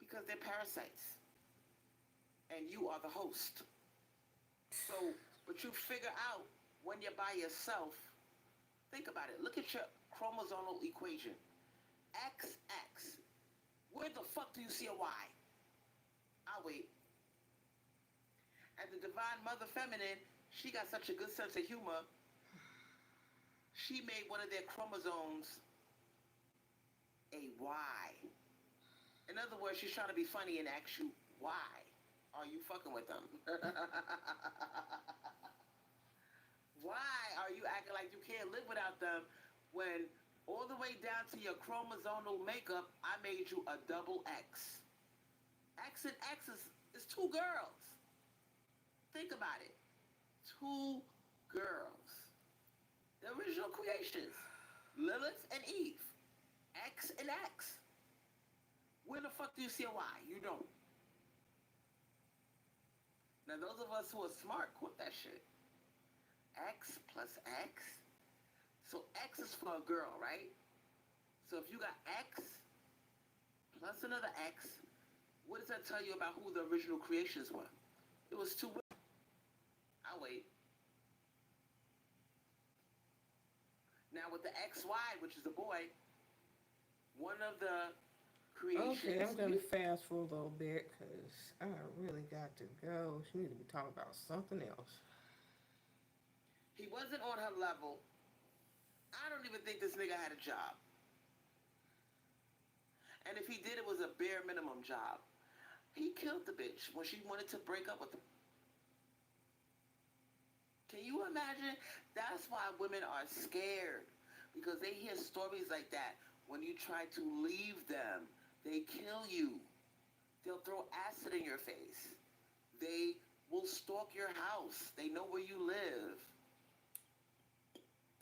Because they're parasites. And you are the host. So, but you figure out when you're by yourself, think about it. Look at your chromosomal equation. XX. Where the fuck do you see a Y? I'll wait. And the Divine Mother Feminine, she got such a good sense of humor. She made one of their chromosomes a Y. In other words, she's trying to be funny and ask you, why are you fucking with them? Why are you acting like you can't live without them when all the way down to your chromosomal makeup, I made you a double X. X and X is two girls. Think about it. Two girls. The original creations. Lilith and Eve. X and X. Where the fuck do you see a Y? You don't. Now those of us who are smart quote that shit. X plus X. So X is for a girl, right? So if you got X plus another X, what does that tell you about who the original creations were? It was two women. I'll wait. Now with the XY, which is a boy, one of the creations... Okay, I'm going to fast for a little bit because I really got to go. She need to be talking about something else. He wasn't on her level. I don't even think this nigga had a job. And if he did, it was a bare minimum job. He killed the bitch when she wanted to break up with him. Can you imagine? That's why women are scared. Because they hear stories like that. When you try to leave them, they kill you. They'll throw acid in your face. They will stalk your house. They know where you live.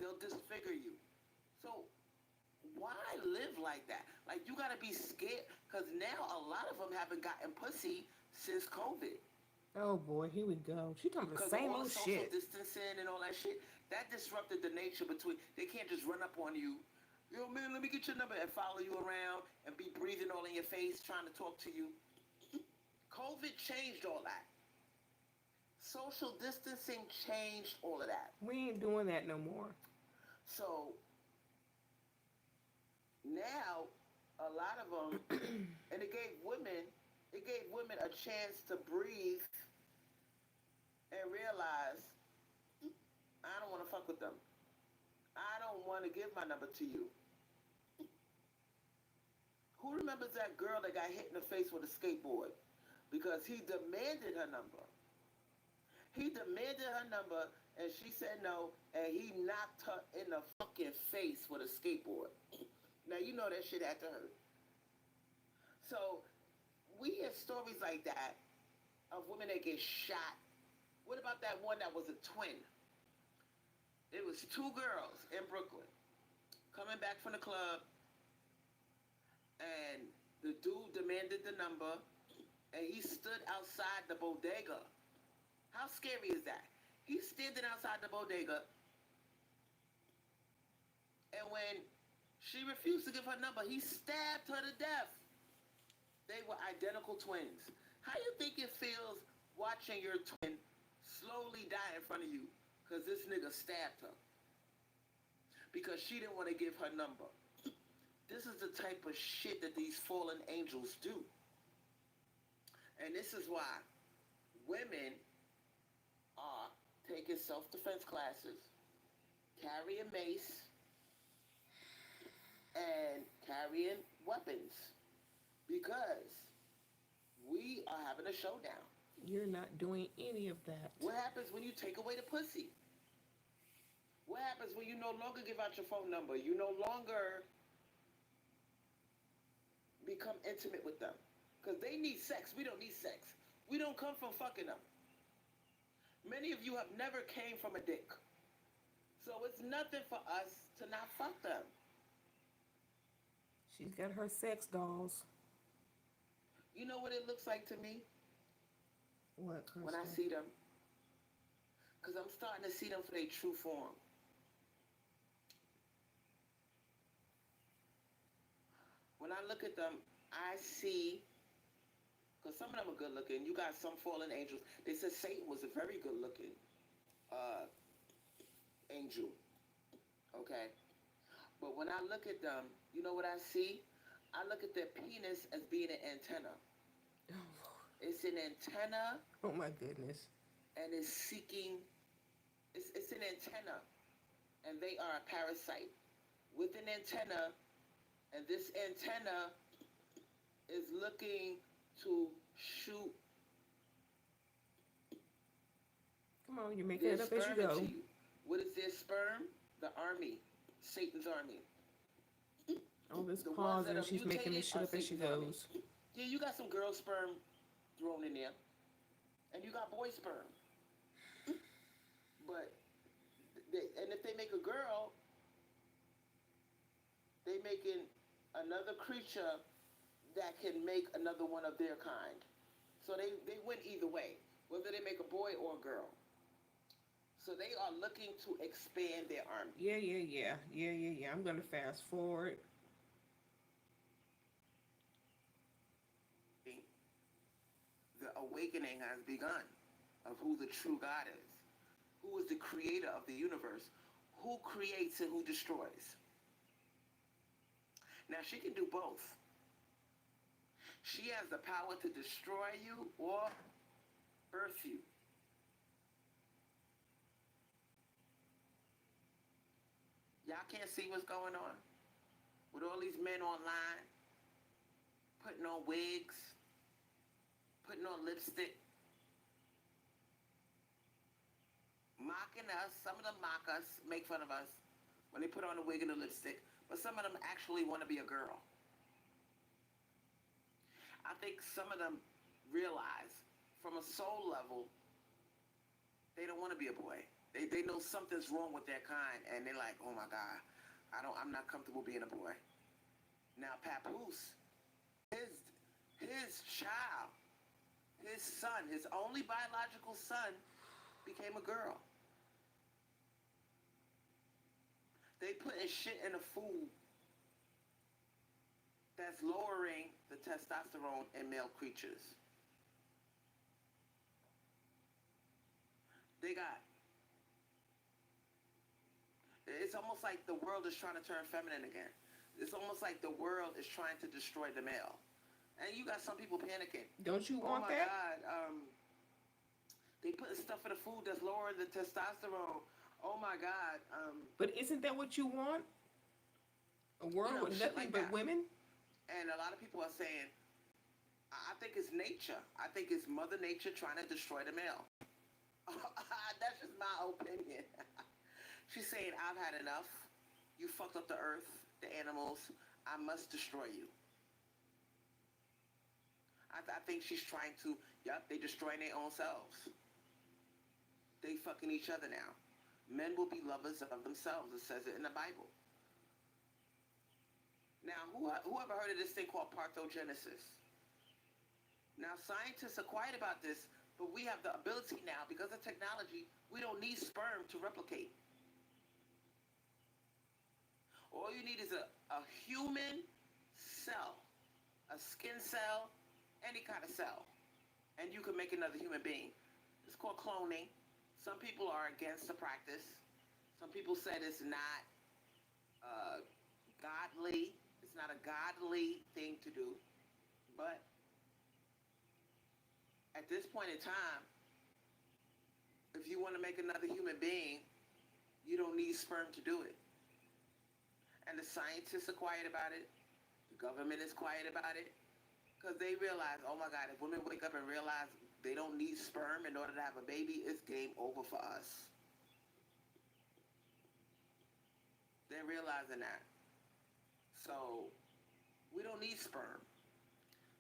They'll disfigure you. So why live like that? Like, you gotta be scared, because now a lot of them haven't gotten pussy since COVID. Oh boy, here we go. She talking about the same old shit. Social distancing and all that shit, that disrupted the nature between, they can't just run up on you, yo man, let me get your number, and follow you around and be breathing all in your face trying to talk to you. COVID changed all that. Social distancing changed all of that. We ain't doing that no more. So now a lot of them, and it gave women a chance to breathe and realize, I don't want to fuck with them. I don't want to give my number to you. Who remembers that girl that got hit in the face with a skateboard because he demanded her number? He demanded her number, and she said no, and he knocked her in the fucking face with a skateboard. Now, you know that shit had to hurt. So, we hear stories like that of women that get shot. What about that one that was a twin? It was two girls in Brooklyn coming back from the club, and the dude demanded the number, and he stood outside the bodega. How scary is that? He's standing outside the bodega, and when she refused to give her number, he stabbed her to death. They were identical twins. How you think it feels watching your twin slowly die in front of you because this nigga stabbed her? Because she didn't want to give her number. This is the type of shit that these fallen angels do. And this is why women are taking self-defense classes, carrying mace, and carrying weapons. Because we are having a showdown. You're not doing any of that. What happens when you take away the pussy? What happens when you no longer give out your phone number? You no longer become intimate with them. Because they need sex. We don't need sex. We don't come from fucking them. Many of you have never came from a dick. So it's nothing for us to not fuck them. She's got her sex dolls. You know what it looks like to me? What, Crystal? When I see them? Because I'm starting to see them for their true form. When I look at them, I see, because some of them are good looking. You got some fallen angels. They said Satan was a very good looking angel. Okay? But when I look at them, you know what I see? I look at their penis as being an antenna. It's an antenna. Oh my goodness. And it's seeking, it's an antenna. And they are a parasite with an antenna. And this antenna is looking to shoot. Come on, you're making it up as you go. You. What is their sperm? The army. Satan's army. All this pause and she's making this shit up as she goes. Yeah, you got some girl sperm thrown in there. And you got boy sperm. But, and if they make a girl, they making another creature that can make another one of their kind. So they win either way, whether they make a boy or a girl. So they are looking to expand their army. Yeah. I'm going to fast forward. The awakening has begun of who the true God is, who is the creator of the universe, who creates and who destroys. Now, she can do both. She has the power to destroy you or birth you. Y'all can't see what's going on? With all these men online, putting on wigs, putting on lipstick, mocking us. Some of them mock us, make fun of us when they put on a wig and a lipstick. But some of them actually want to be a girl. I think some of them realize from a soul level, they don't want to be a boy. They know something's wrong with their kind, and they're like, oh my God, I'm not comfortable being a boy. Now, Papoose, his child, his son, his only biological son, became a girl. They putting shit in the food that's lowering the testosterone in male creatures. It's almost like the world is trying to turn feminine again. It's almost like the world is trying to destroy the male. And you got some people panicking. Don't you want that? Oh my God, they putting stuff in the food that's lowering the testosterone. Oh my God. But isn't that what you want? A world with Shit nothing like but that. women? And a lot of people are saying, I think it's nature. I think it's Mother Nature trying to destroy the male. That's just my opinion. She's saying, I've had enough. You fucked up the earth, the animals. I must destroy you. I think she's trying to, yep, they destroying their own selves. They fucking each other now. Men will be lovers of themselves. It says it in the Bible. Now, whoever heard of this thing called parthogenesis? Now, scientists are quiet about this, but we have the ability now, because of technology, we don't need sperm to replicate. All you need is a human cell, a skin cell, any kind of cell, and you can make another human being. It's called cloning. Some people are against the practice. Some people said it's not godly. It's not a godly thing to do. But at this point in time, if you want to make another human being, you don't need sperm to do it. And the scientists are quiet about it. The government is quiet about it. Because they realize, oh my God, if women wake up and realize they don't need sperm in order to have a baby, it's game over for us. They're realizing that. So, we don't need sperm.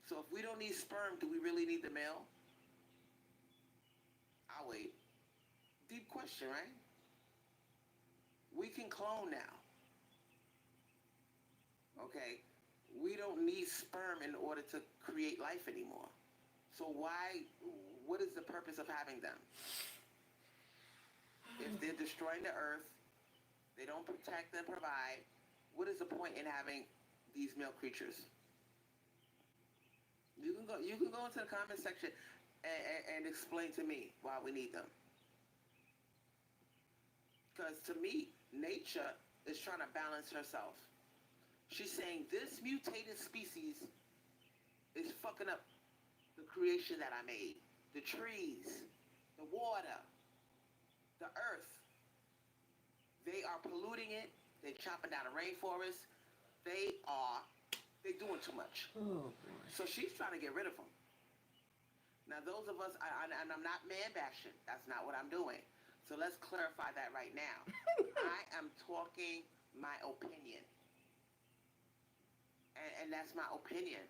So if we don't need sperm, do we really need the male? I'll wait. Deep question, right? We can clone now. Okay? We don't need sperm in order to create life anymore. So what is the purpose of having them? If they're destroying the earth, they don't protect and provide, what is the point in having these male creatures? You can go into the comment section and explain to me why we need them. Because to me, nature is trying to balance herself. She's saying this mutated species is fucking up the creation that I made. The trees, the water, the earth. They are polluting it. They're chopping down the rainforest. They're doing too much. Oh boy. So she's trying to get rid of them. Now those of us, and I'm not man bashing. That's not what I'm doing. So let's clarify that right now. I am talking my opinion. And that's my opinion.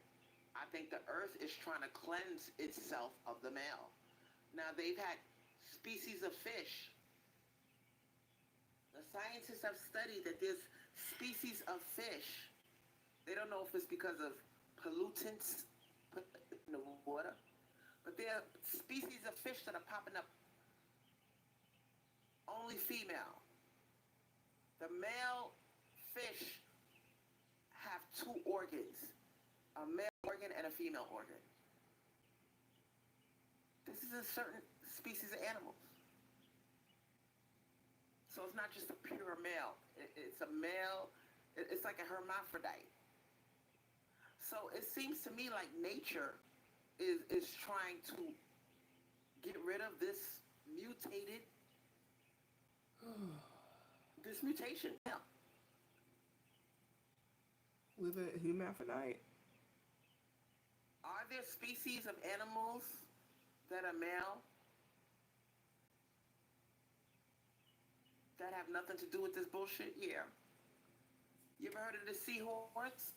I think the earth is trying to cleanse itself of the male. Now they've had species of fish. The scientists have studied that there's species of fish. They don't know if it's because of pollutants put in the water, but there are species of fish that are popping up only female. The male fish have two organs, a male organ and a female organ. This is in certain species of animals. So it's not just a pure male. It's a male. It's like a hermaphrodite. So it seems to me like nature is trying to get rid of this mutated, this mutation. Yeah. With a hermaphrodite? Are there species of animals that are male that have nothing to do with this bullshit? Yeah. You ever heard of the seahorse?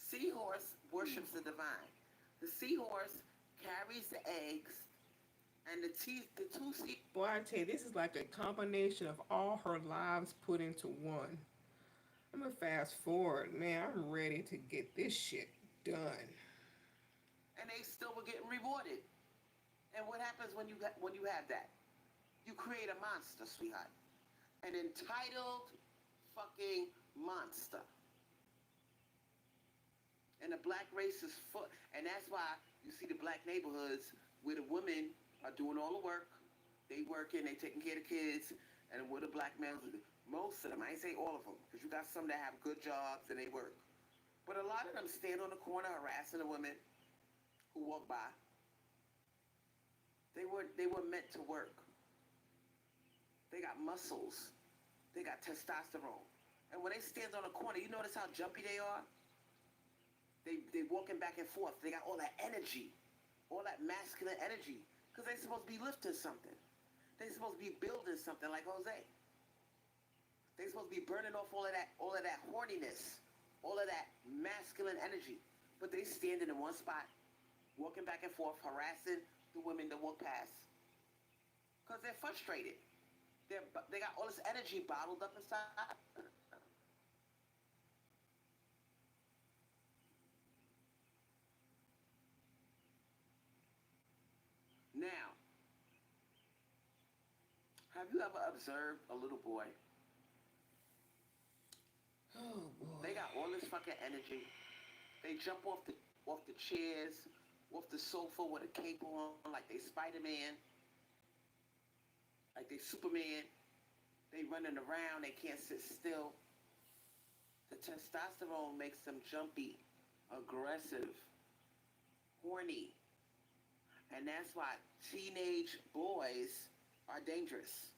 Seahorse worships the divine. The seahorse carries the eggs, and the two seahorses. Boy, I tell you, this is like a combination of all her lives put into one. I'm gonna fast forward, man. I'm ready to get this shit done. And they still were getting rewarded. And what happens when you have that? You create a monster, sweetheart. An entitled fucking monster. And the black race is full. And that's why you see the black neighborhoods where the women are doing all the work. They working, they taking care of the kids. And where the black males, most of them, I ain't say all of them, because you got some that have good jobs and they work. But a lot of them stand on the corner harassing the women who walk by. They were meant to work. They got muscles. They got testosterone. And when they stand on a corner, you notice how jumpy they are? They walking back and forth. They got all that energy, all that masculine energy, because they're supposed to be lifting something. They're supposed to be building something like Jose. They're supposed to be burning off all of that horniness, all of that masculine energy. But they standing in one spot, walking back and forth, harassing the women that walk past. Because they're frustrated. They got all this energy bottled up inside. Now, have you ever observed a little boy? Oh boy. They got all this fucking energy. They jump off the chairs, off the sofa with a cape on, like they Spider-Man, like they Superman. They running around. They can't sit still. The testosterone makes them jumpy, aggressive, horny. And that's why teenage boys are dangerous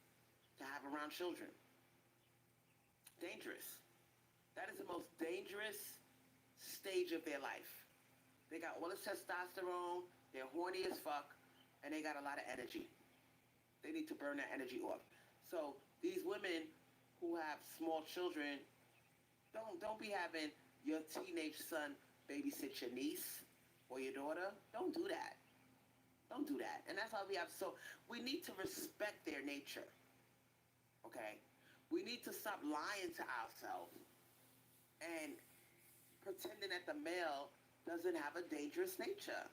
to have around children. Dangerous. That is the most dangerous stage of their life. They got all this testosterone, they're horny as fuck, and they got a lot of energy. They need to burn that energy off. So these women who have small children, don't be having your teenage son babysit your niece or your daughter. Don't do that. Don't do that. And that's why we need to respect their nature. Okay? We need to stop lying to ourselves and pretending that the male doesn't have a dangerous nature.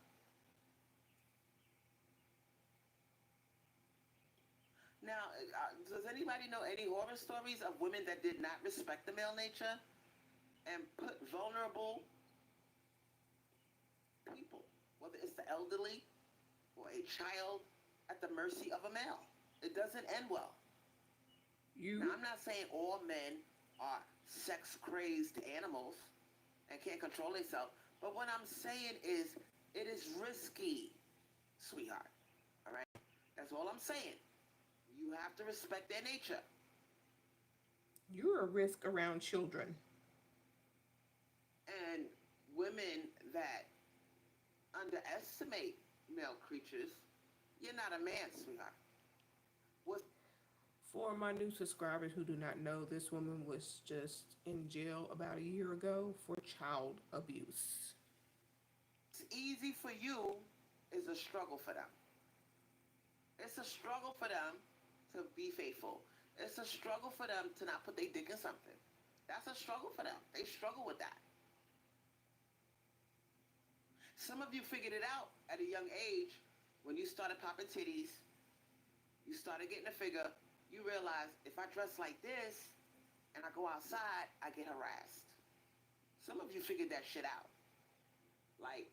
Now, does anybody know any horror stories of women that did not respect the male nature and put vulnerable people, whether it's the elderly or a child, at the mercy of a male? It doesn't end well. Now, I'm not saying all men are sex-crazed animals and can't control themselves, but what I'm saying is it is risky, sweetheart. All right? That's all I'm saying. You have to respect their nature. You're a risk around children. And women that underestimate male creatures, you're not a man, sweetheart. What? For my new subscribers who do not know, this woman was just in jail about a year ago for child abuse. It's easy for you is a struggle for them. It's a struggle for them to be faithful. It's a struggle for them to not put their dick in something. That's a struggle for them. They struggle with that. Some of you figured it out at a young age when you started popping titties, you started getting a figure, you realize if I dress like this and I go outside, I get harassed. Some of you figured that shit out. Like,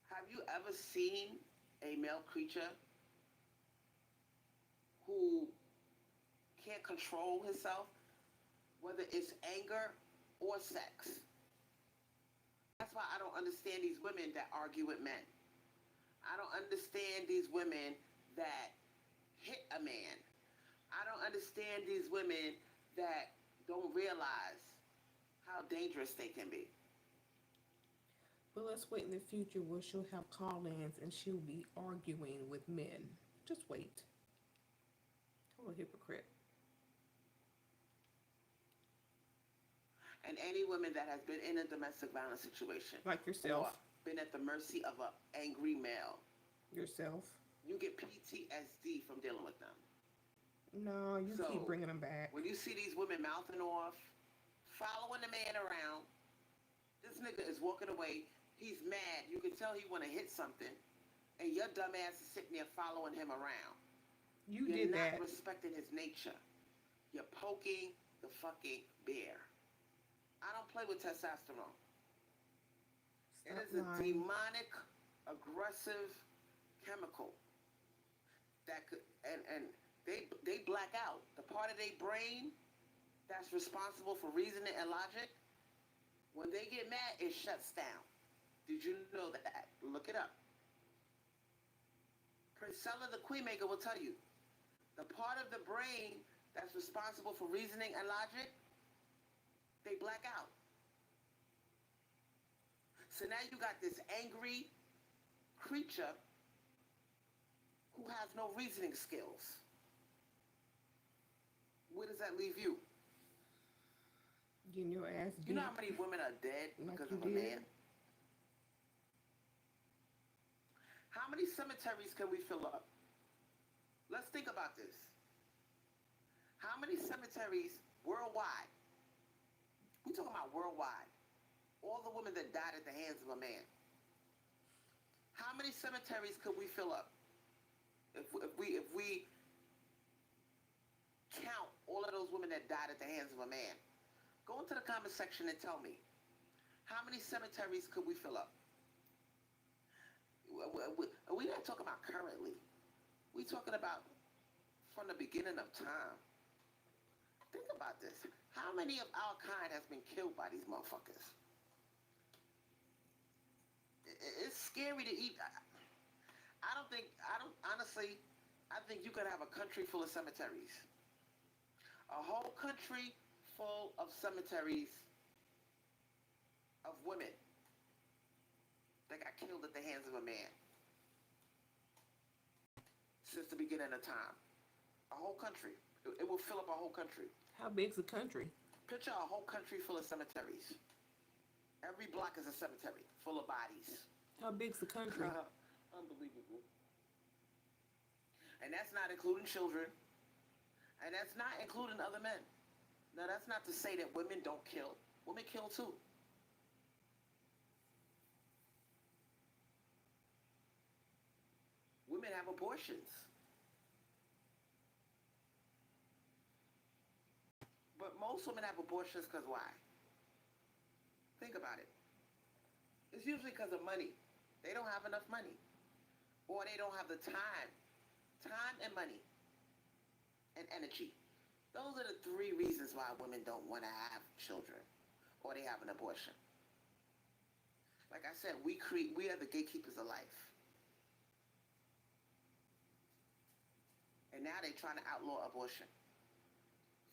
have you ever seen a male creature who can't control himself, whether it's anger or sex? That's why I don't understand these women that argue with men. I don't understand these women that hit a man. I don't understand these women that don't realize how dangerous they can be. But let's wait in the future where she'll have call-ins and she'll be arguing with men. Just wait. Total hypocrite. And any woman that has been in a domestic violence situation, Like yourself. or been at the mercy of an angry male, Yourself. you get PTSD from dealing with them. No, you So, keep bringing them back. When you see these women mouthing off, following the man around, this nigga is walking away. He's mad. You can tell he want to hit something, and your dumb ass is sitting there following him around. You You're did not that. respecting his nature. You're poking the fucking bear. I don't play with testosterone. It Stop is a lying. demonic, aggressive chemical that could, and they black out. The part of their brain that's responsible for reasoning and logic, when they get mad, it shuts down. Did you know that? Look it up. Priscilla the Queen Maker will tell you. the part of the brain that's responsible for reasoning and logic, they black out. So now you got this angry creature who has no reasoning skills. Where does that leave you? Getting your ass beat. You know how many women are dead Like because you of a did. man? How many cemeteries can we fill up? Let's think about this. How many cemeteries worldwide? We're talking about worldwide. All the women that died at the hands of a man. How many cemeteries could we fill up? If we count all of those women that died at the hands of a man. Go into the comment section and tell me, how many cemeteries could we fill up? We're not talking about currently. We're talking about from the beginning of time. Think about this. How many of our kind has been killed by these motherfuckers? It's scary to eat. Honestly, I think you could have a country full of cemeteries. A whole country full of cemeteries of women that got killed at the hands of a man since the beginning of time. A whole country. It will fill up a whole country. How big's the country? Picture a whole country full of cemeteries. Every block is a cemetery full of bodies. How big's the country? Unbelievable. And that's not including children. And that's not including other men. Now, that's not to say that women don't kill. Women kill too. Women have abortions. But most women have abortions because why? Think about it. It's usually because of money. They don't have enough money. Or they don't have the time. Time and money. And energy. Those are the three reasons why women don't want to have children. Or they have an abortion. Like I said, we are the gatekeepers of life. And now they're trying to outlaw abortion.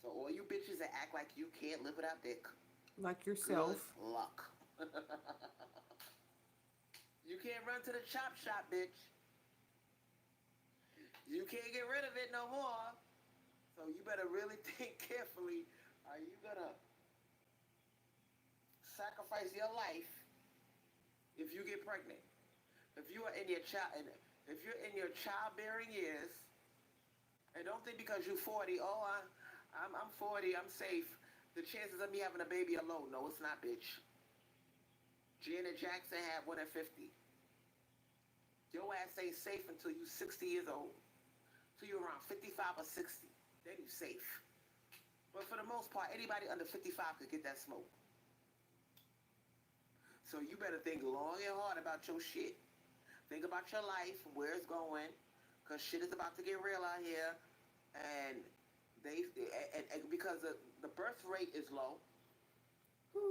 So all you bitches that act like you can't live without dick. Like yourself. Good luck. You can't run to the chop shop, bitch. You can't get rid of it no more. So you better really think carefully. Are you gonna sacrifice your life if you get pregnant? If you are in your childbearing years, and don't think because you're 40, I'm 40, I'm safe. The chances of me having a baby are low. No, it's not, bitch. Janet Jackson had one at 50. Your ass ain't safe until you 60 years old. Till you're around 55 or 60. Then you safe. But for the most part, anybody under 55 could get that smoke. So you better think long and hard about your shit. Think about your life, where it's going, because shit is about to get real out here. And because the birth rate is low,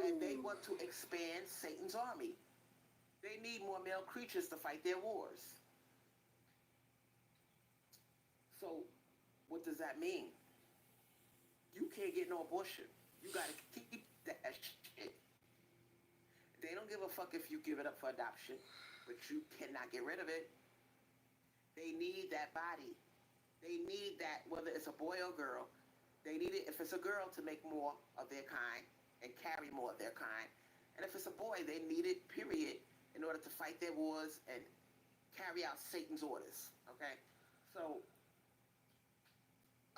and they want to expand Satan's army. They need more male creatures to fight their wars. So, what does that mean? You can't get no abortion. You gotta keep that shit. They don't give a fuck if you give it up for adoption, but you cannot get rid of it. They need that body. They need that, whether it's a boy or girl. They need it, if it's a girl, to make more of their kind and carry more of their kind. And if it's a boy, they need it, period, in order to fight their wars and carry out Satan's orders, okay? So,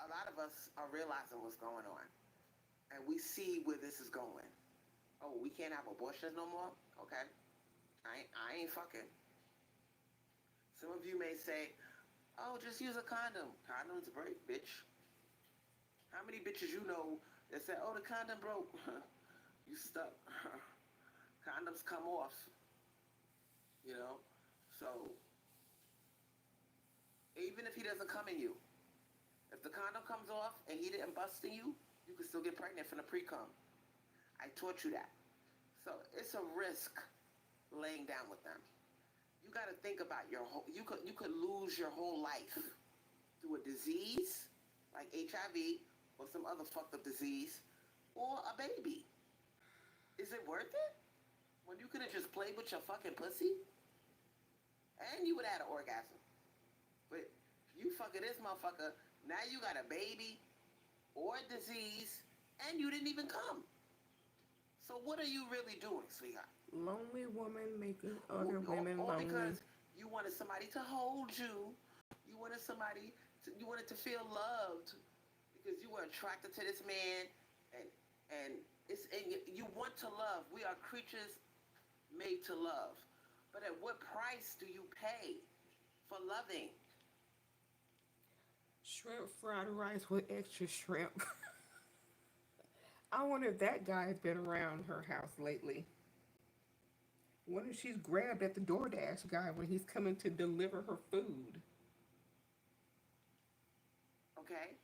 a lot of us are realizing what's going on. And we see where this is going. Oh, we can't have abortions no more? Okay. I ain't fucking. Some of you may say, oh, just use a condom. Condoms break, bitch. How many bitches you know that say, oh, the condom broke? You stuck. Condoms come off. You know? So, even if he doesn't come in you, if the condom comes off and he didn't bust in you, you can still get pregnant from the pre-cum. I taught you that. So it's a risk laying down with them. You got to think about your whole, you could lose your whole life through a disease HIV or some other fucked up disease or a baby. Is it worth it? When you could have just played with your fucking pussy and you would have had an orgasm. But you fucking this motherfucker, now you got a baby or a disease and you didn't even come. So what are you really doing, sweetheart? Lonely woman making other women Or lonely. because you wanted somebody to hold you, you wanted you wanted to feel loved because you were attracted to this man, and you want to love. We are creatures made to love, but at what price do you pay for loving? Shrimp fried rice with extra shrimp. I wonder if that guy's been around her house lately. Wonder if she's grabbed at the DoorDash guy when he's coming to deliver her food. Okay,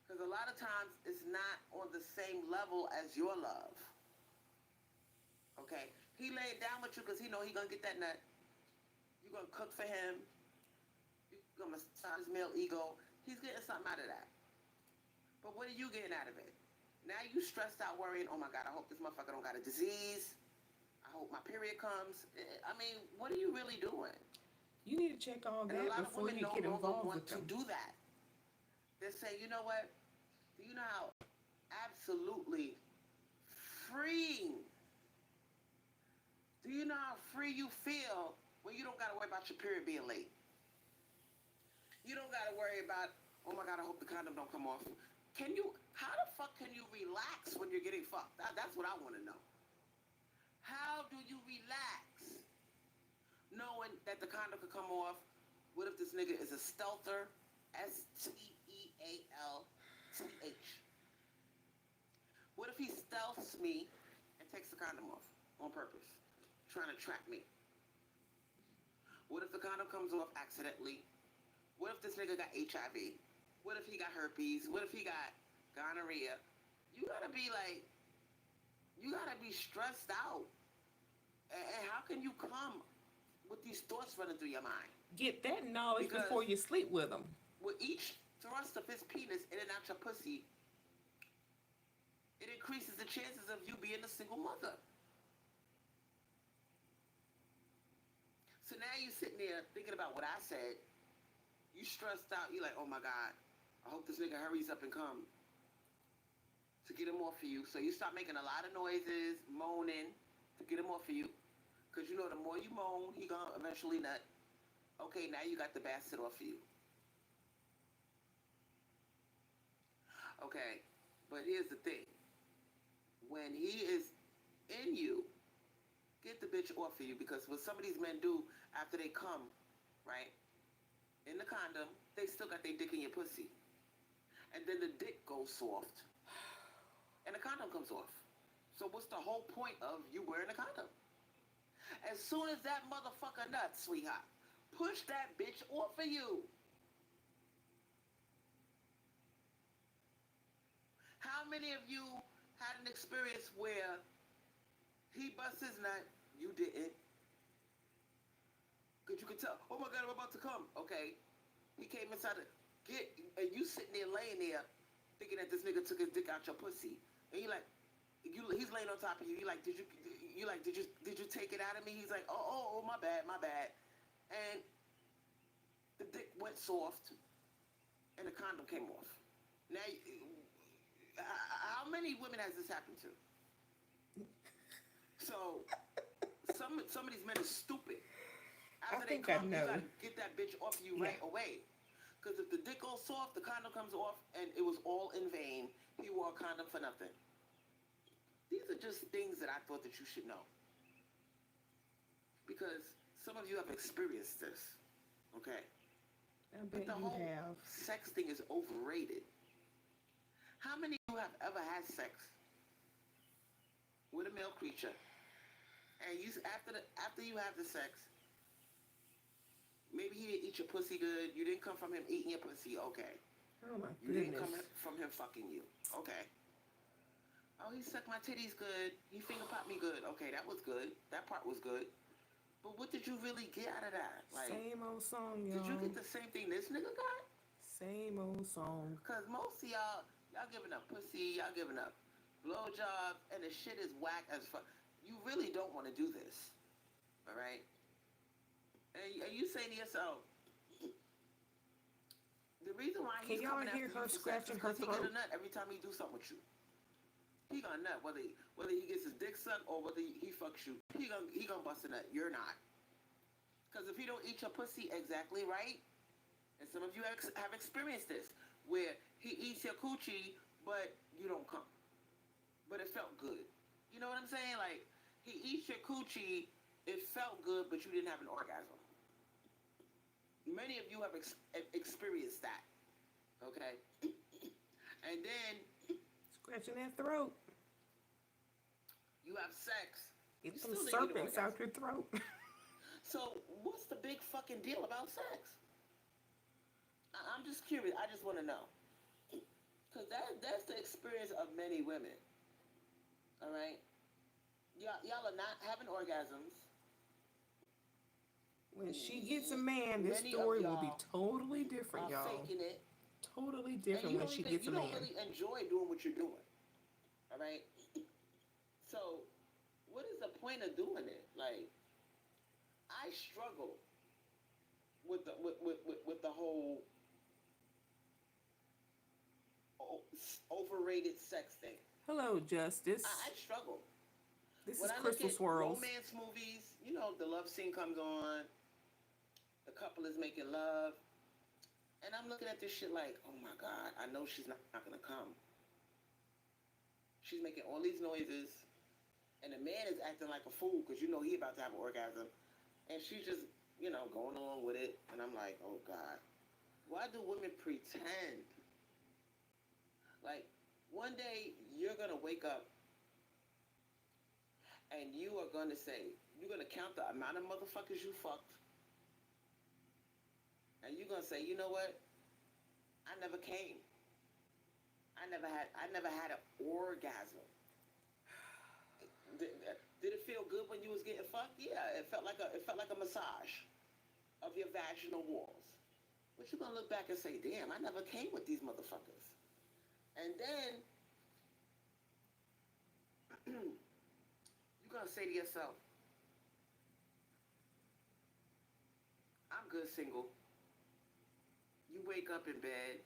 because a lot of times it's not on the same level as your love. Okay, he laid down with you because he know he gonna get that nut. You gonna cook for him. You gonna massage his male ego. He's getting something out of that. But what are you getting out of it? Now you stressed out worrying, oh my God, I hope this motherfucker don't got a disease. I hope my period comes. I mean, what are you really doing? You need to check all And a that lot of before women you no get longer involved want with to them. do that. They're saying, you know what? Do you know how absolutely freeing, do you know how free you feel when you don't got to worry about your period being late? You don't got to worry about, oh my God, I hope the condom don't come off. How the fuck can you relax when you're getting fucked? That's what I want to know. How do you relax knowing that the condom could come off? What if this nigga is a stealther? Stealth. What if he stealths me and takes the condom off on purpose, trying to trap me? What if the condom comes off accidentally? What if this nigga got HIV? What if he got herpes? What if he got gonorrhea? You gotta be stressed out. And how can you come with these thoughts running through your mind? Get that knowledge Because before you sleep with them. with each thrust of his penis in and out your pussy, it increases the chances of you being a single mother. So now you're sitting there thinking about what I said. You stressed out. You're like, oh my God, I hope this nigga hurries up and come to get him off of you. So you start making a lot of noises, moaning to get him off of you. Because you know the more you moan, he gonna eventually nut. Okay, now you got the bastard off of you. Okay, but here's the thing. When he is in you, get the bitch off of you, because what some of these men do after they come, right, in the condom, they still got their dick in your pussy. And then the dick goes soft. And the condom comes off. So what's the whole point of you wearing a condom? As soon as that motherfucker nuts, sweetheart, push that bitch off of you. How many of you had an experience where he busts his nut, you didn't? Because you could tell, oh my God, I'm about to come. Okay. He came inside and you sitting there laying there thinking that this nigga took his dick out your pussy. And he's laying on top of you. Did you take it out of me? He's like, oh, my bad. And the dick went soft and the condom came off. Now, how many women has this happened to? So, some of these men are stupid. After they come, you gotta get that bitch off you right away. Because if the dick goes soft, the condom comes off, and it was all in vain. He wore a condom for nothing. These are just things that I thought that you should know. Because some of you have experienced this, okay? I bet the you whole have. sex thing is overrated. How many of you have ever had sex with a male creature, and after you have the sex, maybe he didn't eat your pussy good, you didn't come from him eating your pussy, okay. Oh my You didn't come goodness. from him fucking you, okay. Oh, he sucked my titties good, he finger popped me good, okay, that was good, that part was good. But what did you really get out of that? Like, Same old song, y'all. did you get the same thing this nigga got? Same old song. Cause most of y'all giving up pussy, y'all giving up blowjobs, and the shit is whack as fuck. You really don't want to do this, all right? And you saying to yourself, the reason why he's Can y'all coming hear after her you for sex scratching is her because he get a throat? nut every time he do something with you. He gonna nut whether he gets his dick sucked or whether he fucks you. He gonna bust a nut. You're not. Because if he don't eat your pussy exactly right, and some of you have experienced this, where he eats your coochie, but you don't come. But it felt good. You know what I'm saying? Like, he eats your coochie, it felt good, but you didn't have an orgasm. Many of you have experienced that. Okay? And then Scratching that throat. you have sex. Get You some still didn't get an serpents out orgasm. your throat. So what's the big fucking deal about sex? I'm just curious. I just want to know. Because that's the experience of many women. All right? Y'all are not having orgasms. When she gets a man, this Many story of will be y'all totally different, are y'all. faking it. Totally And different when she gets a you don't man. really enjoy doing what you're doing. All right? So what is the point of doing it? Like, I struggle with the whole overrated sex thing. Hello, Justice. I struggle. This When is I look Crystal at Swirlz. romance movies, you know, the love scene comes on, the couple is making love, and I'm looking at this shit like, oh my God, I know she's not gonna come. She's making all these noises, and the man is acting like a fool because you know he about to have an orgasm, and she's just, you know, going along with it, and I'm like, oh God, why do women pretend? Like, one day you're gonna wake up and you are gonna say, you're gonna count the amount of motherfuckers you fucked, and you're gonna say, you know what? I never came. I never had an orgasm. Did it feel good when you was getting fucked? Yeah, it felt like a massage of your vaginal walls. But you're gonna look back and say, damn, I never came with these motherfuckers. And then you're gonna say to yourself, I'm good single. You wake up in bed,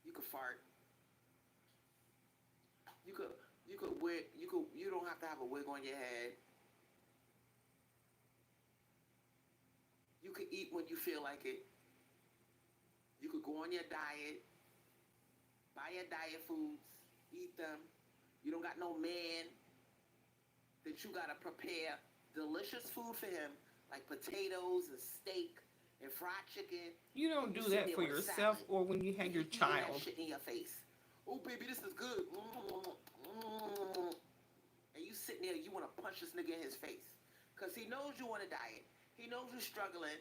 you could fart. You don't have to have a wig on your head. You could eat when you feel like it. You could go on your diet, buy your diet foods, eat them. You don't got no man that you gotta prepare delicious food for him, like potatoes and steak and fried chicken. You don't do that for yourself or when you have your child. That shit in your face. Oh baby, this is good. And you sitting there, you want to punch this nigga in his face, cause he knows you on a diet. He knows you're struggling,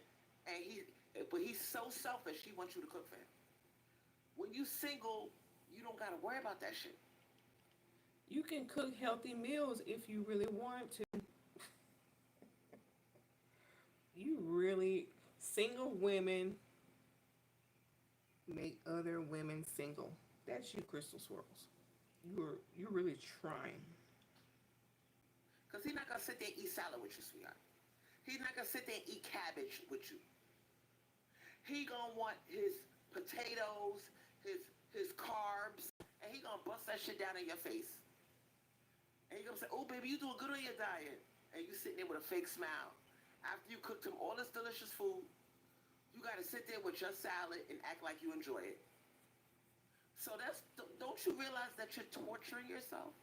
but he's so selfish. He wants you to cook for him. When you single, you don't gotta worry about that shit. You can cook healthy meals if you really want to. You really, single women make other women single. That's you, Crystal Swirlz. You're really trying. Cause he's not gonna sit there and eat salad with you, sweetheart. He's not gonna sit there and eat cabbage with you. He gonna want his potatoes, his carbs, and he gonna bust that shit down in your face. And he gonna say, oh baby, you doing good on your diet. And you sitting there with a fake smile. After you cooked him all this delicious food, you gotta sit there with your salad and act like you enjoy it. So don't you realize that you're torturing yourself?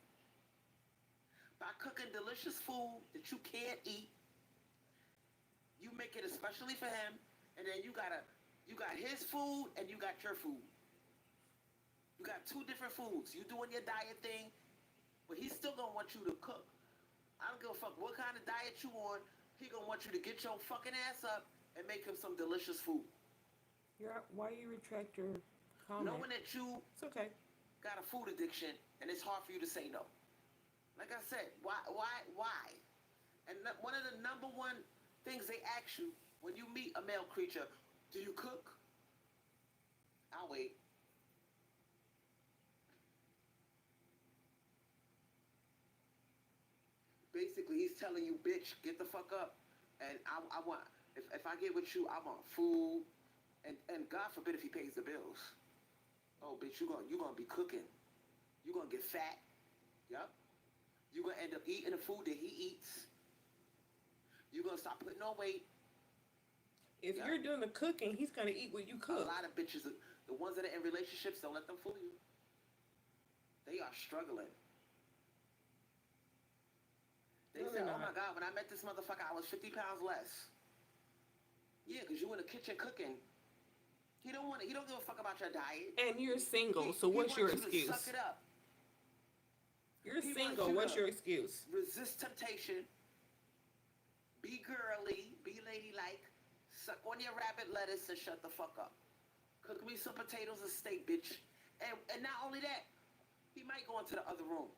By cooking delicious food that you can't eat, you make it especially for him, and then you got his food and you got your food. You got two different foods. You doing your diet thing, but he's still gonna want you to cook. I don't give a fuck what kind of diet you on. He gonna want you to get your fucking ass up and make him some delicious food. Why you retract your comment? Knowing that you It's okay. got a food addiction and it's hard for you to say no. Like I said, why? And one of the number one things they ask you when you meet a male creature, do you cook? I'll wait. Basically, he's telling you, bitch, get the fuck up. And I want, if I get with you, I want food. And God forbid if he pays the bills. Oh, bitch, you gonna be cooking. You gonna get fat. Yup. You gonna end up eating the food that he eats. You gonna stop putting on weight. If Yep. you're doing the cooking, he's gonna eat what you cook. A lot of bitches, the ones that are in relationships, don't let them fool you. They are struggling. They No, say, they're oh my not. God, when I met this motherfucker, I was 50 pounds less. Yeah, because you in the kitchen cooking. He don't give a fuck about your diet. And you're single, so He what's your wants you to excuse? suck it up. You're He single, wants what's you your excuse? resist temptation. Be girly, be ladylike, suck on your rabbit lettuce and shut the fuck up. Cook me some potatoes and steak, bitch. And not only that, he might go into the other room.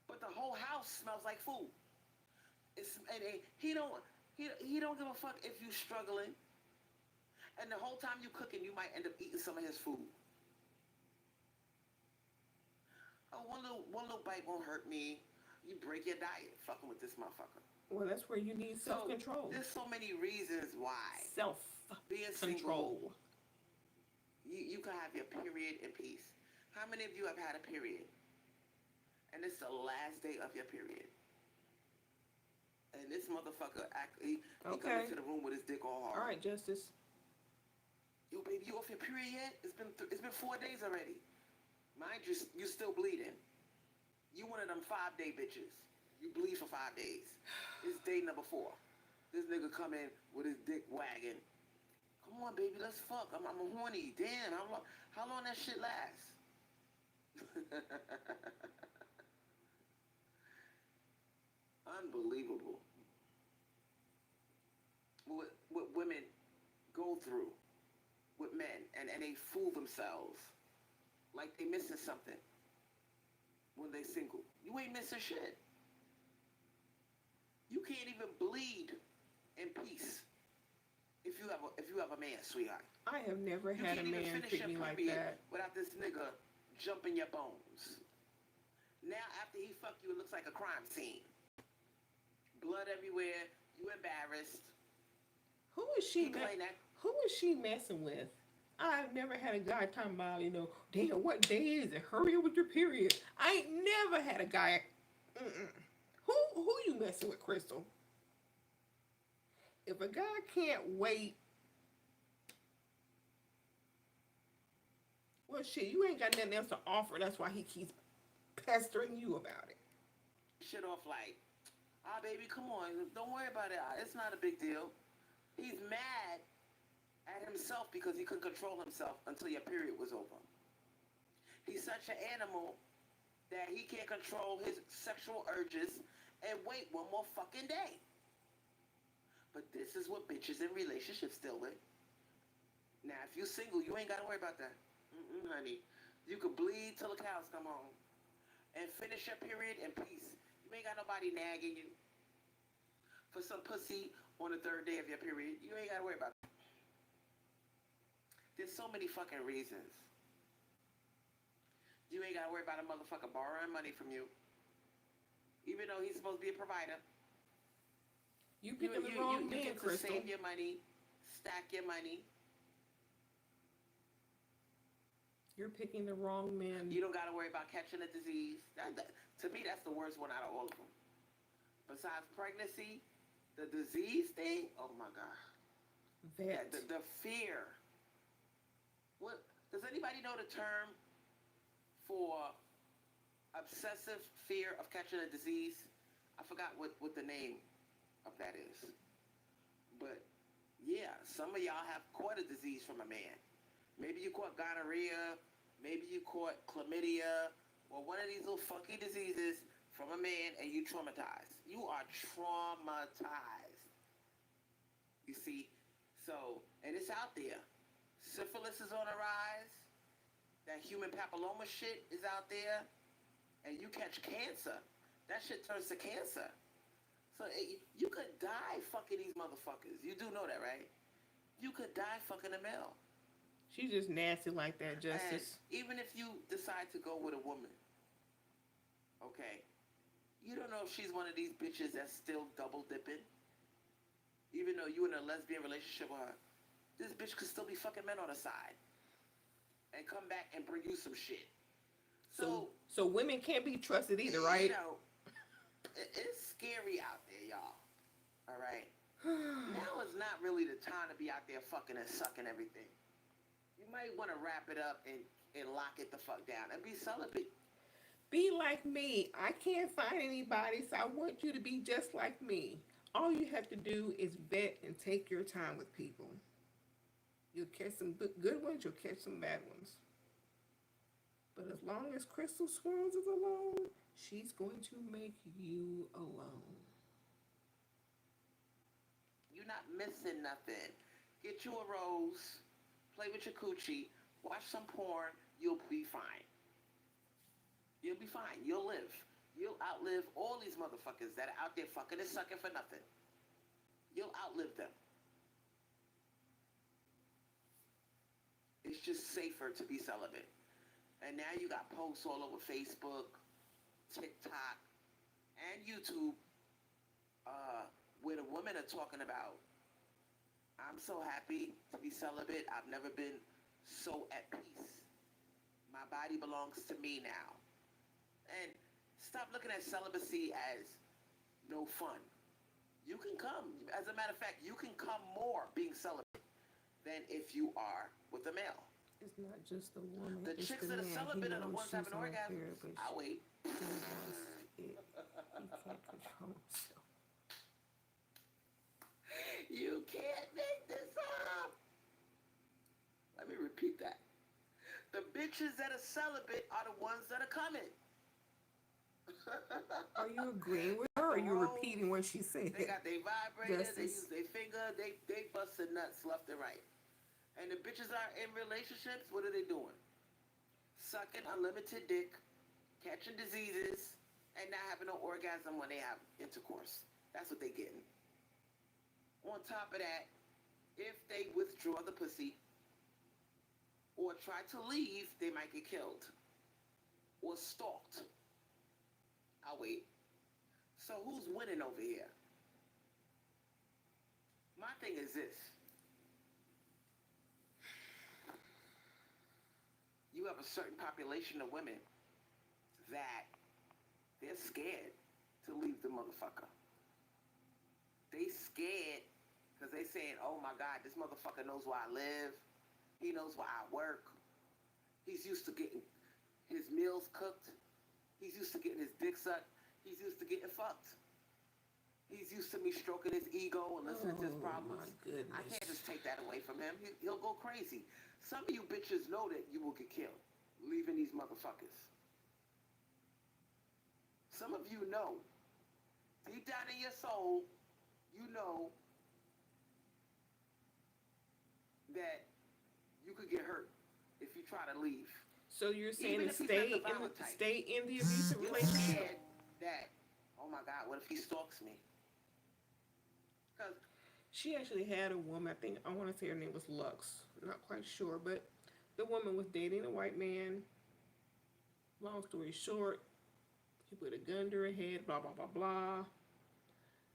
But the whole house smells like food. He don't give a fuck if you struggling. And the whole time you cooking, you might end up eating some of his food. Oh, one little bite won't hurt me. You break your diet fucking with this motherfucker. Well, that's where you need self-control. There's so many reasons why. Being single, Self-control. you can have your period in peace. How many of you have had a period? And it's the last day of your period. And this motherfucker, he comes into the room with his dick all hard. All right, Justice. Yo, baby, you off your period yet? It's been 4 days already. Mind you still bleeding. You one of them 5-day bitches. You bleed for 5 days. It's day number 4. This nigga come in with his dick wagging. Come on, baby, let's fuck. I'm horny. Damn, how long that shit lasts? Unbelievable. What women go through with men, and they fool themselves like they missing something when they single. You ain't missing shit. You can't even bleed in peace if you have a man, sweetheart. I have never had a man treat me like that. Without this nigga jumping your bones. Now after he fucked you, it looks like a crime scene. Blood everywhere. You embarrassed. Who is she messing with? I've never had a guy talking about, damn, what day is it? Hurry up with your period. I ain't never had a guy. Who you messing with, Crystal? If a guy can't wait, well, shit, you ain't got nothing else to offer. That's why he keeps pestering you about it. Shit off like, baby, come on, don't worry about it. It's not a big deal. He's mad at himself because he couldn't control himself until your period was over. He's such an animal that he can't control his sexual urges and wait one more fucking day. But this is what bitches in relationships deal with. Now, if you're single, you ain't got to worry about that. Honey. You could bleed till the cows come home and finish your period in peace. You ain't got nobody nagging you for some pussy on the 3rd day of your period. You ain't got to worry about that. There's so many fucking reasons. You ain't got to worry about a motherfucker borrowing money from you. Even though he's supposed to be a provider. You picking the wrong man, get to Crystal. save your money, stack your money. You're picking the wrong man. You don't got to worry about catching a disease. To me, that's the worst one out of all of them. Besides pregnancy, the disease thing, oh my God. The fear. What does anybody know the term for obsessive fear of catching a disease? I forgot what the name of that is. But yeah, some of y'all have caught a disease from a man. Maybe you caught gonorrhea, maybe you caught chlamydia, or one of these little funky diseases from a man, and you traumatized. You are traumatized. You see? So, and it's out there. Syphilis is on the rise. That human papilloma shit is out there. And you catch cancer. That shit turns to cancer. So you could die fucking these motherfuckers. You do know that, right? You could die fucking a male. She's just nasty like that, And Justice. even if you decide to go with a woman, okay, you don't know if she's one of these bitches that's still double dipping. Even though you in a lesbian relationship with her, this bitch could still be fucking men on the side and come back and bring you some shit. So women can't be trusted either, You right? know, it's scary out there, y'all. All right. Now is not really the time to be out there fucking and sucking everything. You might want to wrap it up and lock it the fuck down and be celibate. Be like me. I can't find anybody, so I want you to be just like me. All you have to do is vet and take your time with people. You'll catch some good ones, you'll catch some bad ones. But as long as Crystal Swirls is alone, she's going to make you alone. You're not missing nothing. Get you a rose, play with your coochie, watch some porn, you'll be fine. You'll be fine. You'll live. You'll outlive all these motherfuckers that are out there fucking and sucking for nothing. You'll outlive them. It's just safer to be celibate. And now you got posts all over Facebook, TikTok, and YouTube where the women are talking about, I'm so happy to be celibate. I've never been so at peace. My body belongs to me now. And stop looking at celibacy as no fun. You can come. As a matter of fact, you can come more being celibate than if you are with a male. It's not just the woman. The it's chicks the that are man. celibate are the knows ones she's having out orgasms. there, but I'll wait. he can't control himself. You can't make this up. Let me repeat that. The bitches that are celibate are the ones that are coming. Are you agreeing with her, or are you repeating what she said? They got their vibrators, they Justice. use their finger, they busting nuts left and right. And the bitches are in relationships, what are they doing? Sucking unlimited dick, catching diseases, and not having no orgasm when they have intercourse. That's what they getting. On top of that, if they withdraw the pussy or try to leave, they might get killed or stalked. I'll wait. So who's winning over here? My thing is this. You have a certain population of women that they're scared to leave the motherfucker. They scared because they saying, oh my God, this motherfucker knows where I live. He knows where I work. He's used to getting his meals cooked. He's used to getting his dick sucked. He's used to getting fucked. He's used to me stroking his ego and listening to his problems. My goodness. I can't just take that away from him. He'll go crazy. Some of you bitches know that you will get killed leaving these motherfuckers. Some of you know, deep down in your soul, you know that you could get hurt if you try to leave. So you're saying Even to if he's stay not the in violent type. stay in the abusive You're relationship? scared that, oh my God, what if he stalks me? Because She actually had a woman. I want to say her name was Lux. I'm not quite sure, but the woman was dating a white man. Long story short, he put a gun to her head. Blah blah blah blah.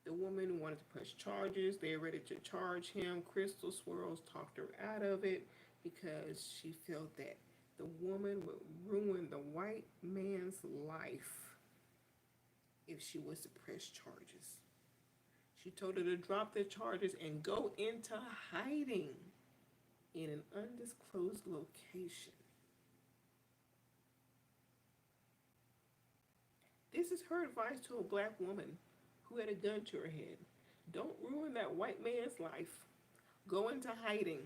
The woman wanted to press charges. They were ready to charge him. Crystal Swirls talked her out of it because she felt that the woman would ruin the white man's life if she was to press charges. She told her to drop the charges and go into hiding in an undisclosed location. This is her advice to a black woman who had a gun to her head. Don't ruin that white man's life. Go into hiding.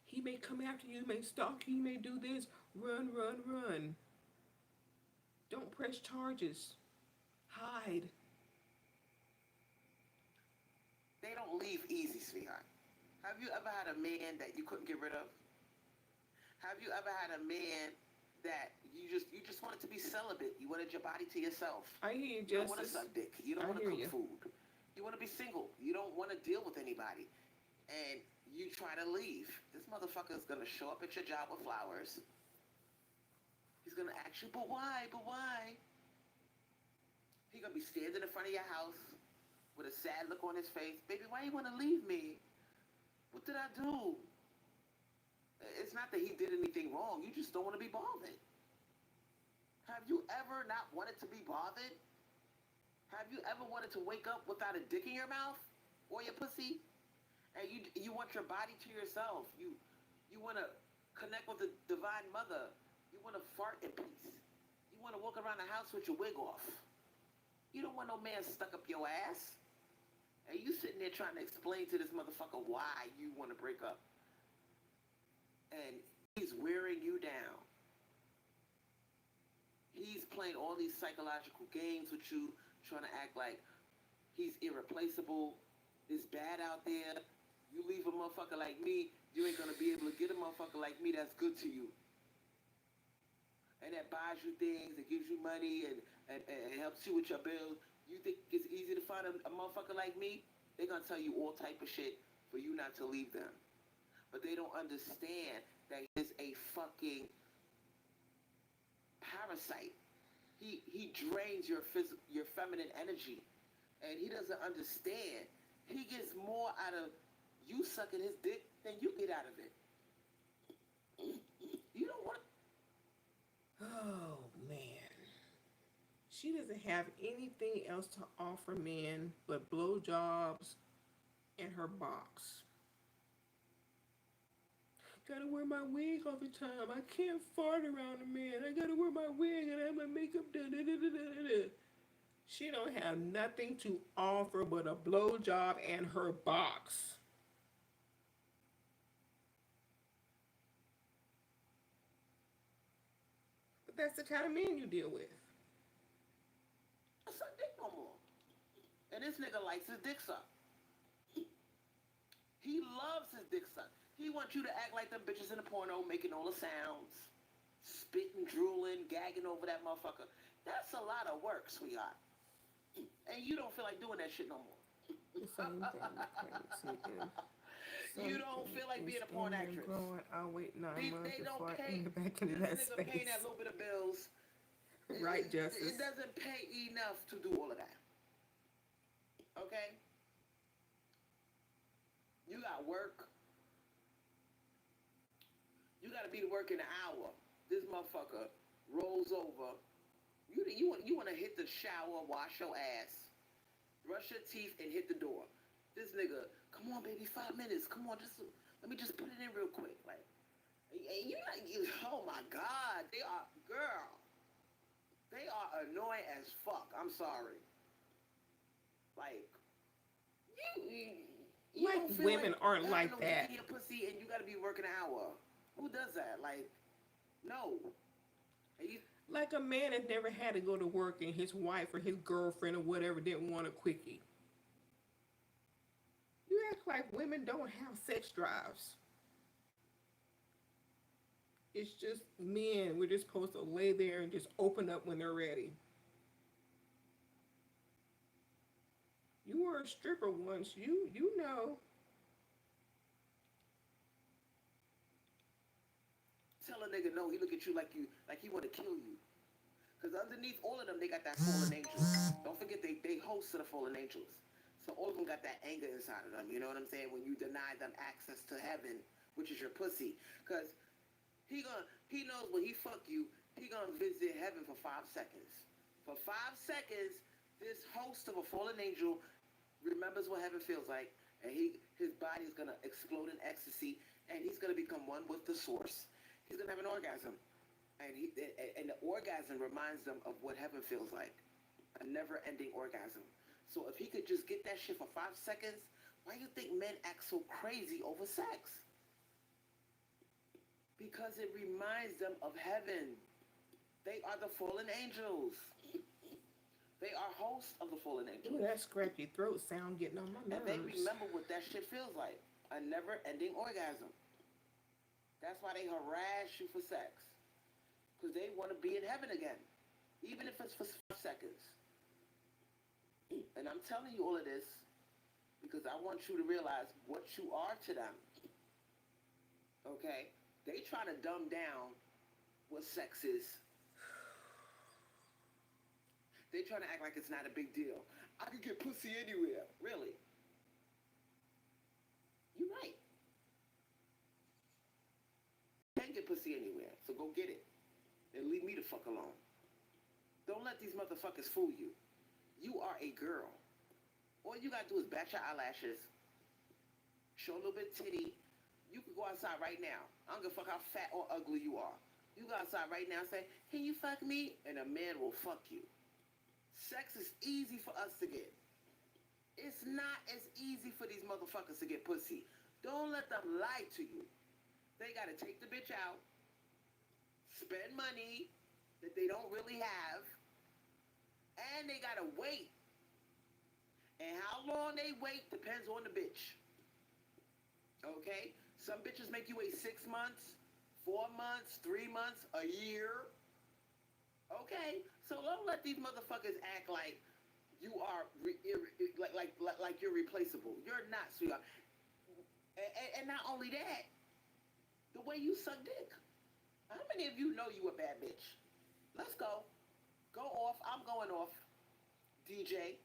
He may come after you, he may stalk you, he may do this. Run, run, run. Don't press charges. Hide. they don't leave easy, sweetheart. Have you ever had a man that you couldn't get rid of? Have you ever had a man that you just wanted to be celibate? You wanted your body to yourself. I hear you, You don't want to Justice. suck dick. You don't want to hear cook you. food. You want to be single. You don't want to deal with anybody. And you try to leave. This motherfucker is gonna show up at your job with flowers. He's gonna ask you, but why? But why? He gonna be standing in front of your house with a sad look on his face. Baby, why you wanna leave me? What did I do? It's not that he did anything wrong. You just don't want to be bothered. Have you ever not wanted to be bothered? Have you ever wanted to wake up without a dick in your mouth or your pussy? And you want your body to yourself. You want to connect with the divine mother. You want to fart in peace. You want to walk around the house with your wig off. You don't want no man stuck up your ass. And you sitting there trying to explain to this motherfucker why you want to break up. And he's wearing you down. He's playing all these psychological games with you, trying to act like he's irreplaceable. It's bad out there. You leave a motherfucker like me, you ain't going to be able to get a motherfucker like me that's good to you. And that buys you things, it gives you money, and helps you with your bills. You think it's easy to find a motherfucker like me? They're going to tell you all type of shit for you not to leave them. But they don't understand that he's a fucking parasite. He drains your feminine energy. And he doesn't understand. He gets more out of you sucking his dick than you get out of it. You don't want... Oh, man. She doesn't have anything else to offer men but blowjobs and her box. Gotta wear my wig all the time. I can't fart around a man. I gotta wear my wig and have my makeup done. She don't have nothing to offer but a blowjob and her box. But that's the kind of men you deal with. Suck dick no more. And this nigga likes his dick sucked. He loves his dick sucked. He wants you to act like them bitches in the porno, making all the sounds, spitting, drooling, gagging over that motherfucker. That's a lot of work, sweetheart. And you don't feel like doing that shit no more. The same thing. You don't feel like being a porn actress. I'll wait 9 months They before don't pay. I get back into that This nigga space. paying that little bit of bills. Right, Justice. It doesn't pay enough to do all of that. Okay? You got work. You got to be to work in an hour. This motherfucker rolls over. You want to hit the shower, wash your ass, brush your teeth, and hit the door. This nigga, come on, baby, 5 minutes. Come on, let me just put it in real quick. Like, and oh my God, they are annoying as fuck. I'm sorry. Like, you like don't feel women aren't like no that. Your pussy and you got to be working an hour. Who does that? Like, no. Like a man that never had to go to work and his wife or his girlfriend or whatever didn't want a quickie. You act like women don't have sex drives. It's just men. We're just supposed to lay there and just open up when they're ready. You were a stripper once. You know. Tell a nigga no, he look at you like he want to kill you. Because underneath all of them, they got that fallen angel. Don't forget they hosts of the fallen angels. So all of them got that anger inside of them. You know what I'm saying? When you deny them access to heaven, which is your pussy. Because he knows when he fuck you, he gonna visit heaven for 5 seconds. For 5 seconds, this host of a fallen angel remembers what heaven feels like, and his body is gonna explode in ecstasy, and he's gonna become one with the source. He's gonna have an orgasm, and the orgasm reminds them of what heaven feels like, a never-ending orgasm. So if he could just get that shit for 5 seconds, why do you think men act so crazy over sex? Because it reminds them of heaven. They are the fallen angels. They are hosts of the fallen angels. Ooh, that scratchy throat sound getting on my nerves. And they remember what that shit feels like, a never-ending orgasm. That's why they harass you for sex. Because they want to be in heaven again. Even if it's for 5 seconds. And I'm telling you all of this because I want you to realize what you are to them. Okay? They try to dumb down what sex is. They trying to act like it's not a big deal. I can get pussy anywhere. Really? You're right. You can get pussy anywhere, so go get it. And leave me the fuck alone. Don't let these motherfuckers fool you. You are a girl. All you gotta do is bat your eyelashes, show a little bit of titty. You can go outside right now. I don't give a fuck how fat or ugly you are. You go outside right now and say, can you fuck me? And a man will fuck you. Sex is easy for us to get. It's not as easy for these motherfuckers to get pussy. Don't let them lie to you. They gotta take the bitch out, spend money that they don't really have, and they gotta wait. And how long they wait depends on the bitch. Okay? Some bitches make you wait 6 months, 4 months, 3 months, a year. Okay? So don't let these motherfuckers act like you are like you're replaceable. You're not, sweetheart. And not only that, the way you suck dick. How many of you know you a bad bitch? Let's go. Go off. I'm going off. DJ.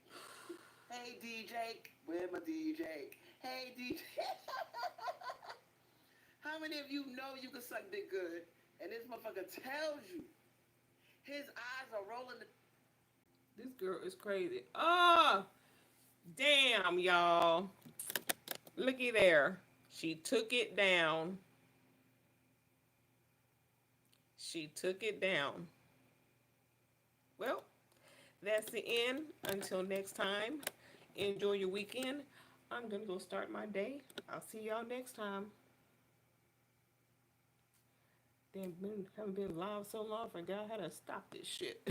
Hey, DJ. Where's my DJ? Hey, DJ. How many of you know you can suck dick good, and this motherfucker tells you his eyes are rolling? This girl is crazy. Oh, damn, y'all. Looky there. She took it down. She took it down. Well, that's the end. Until next time, enjoy your weekend. I'm going to go start my day. I'll see y'all next time. Damn, haven't been live so long, I forgot how to stop this shit.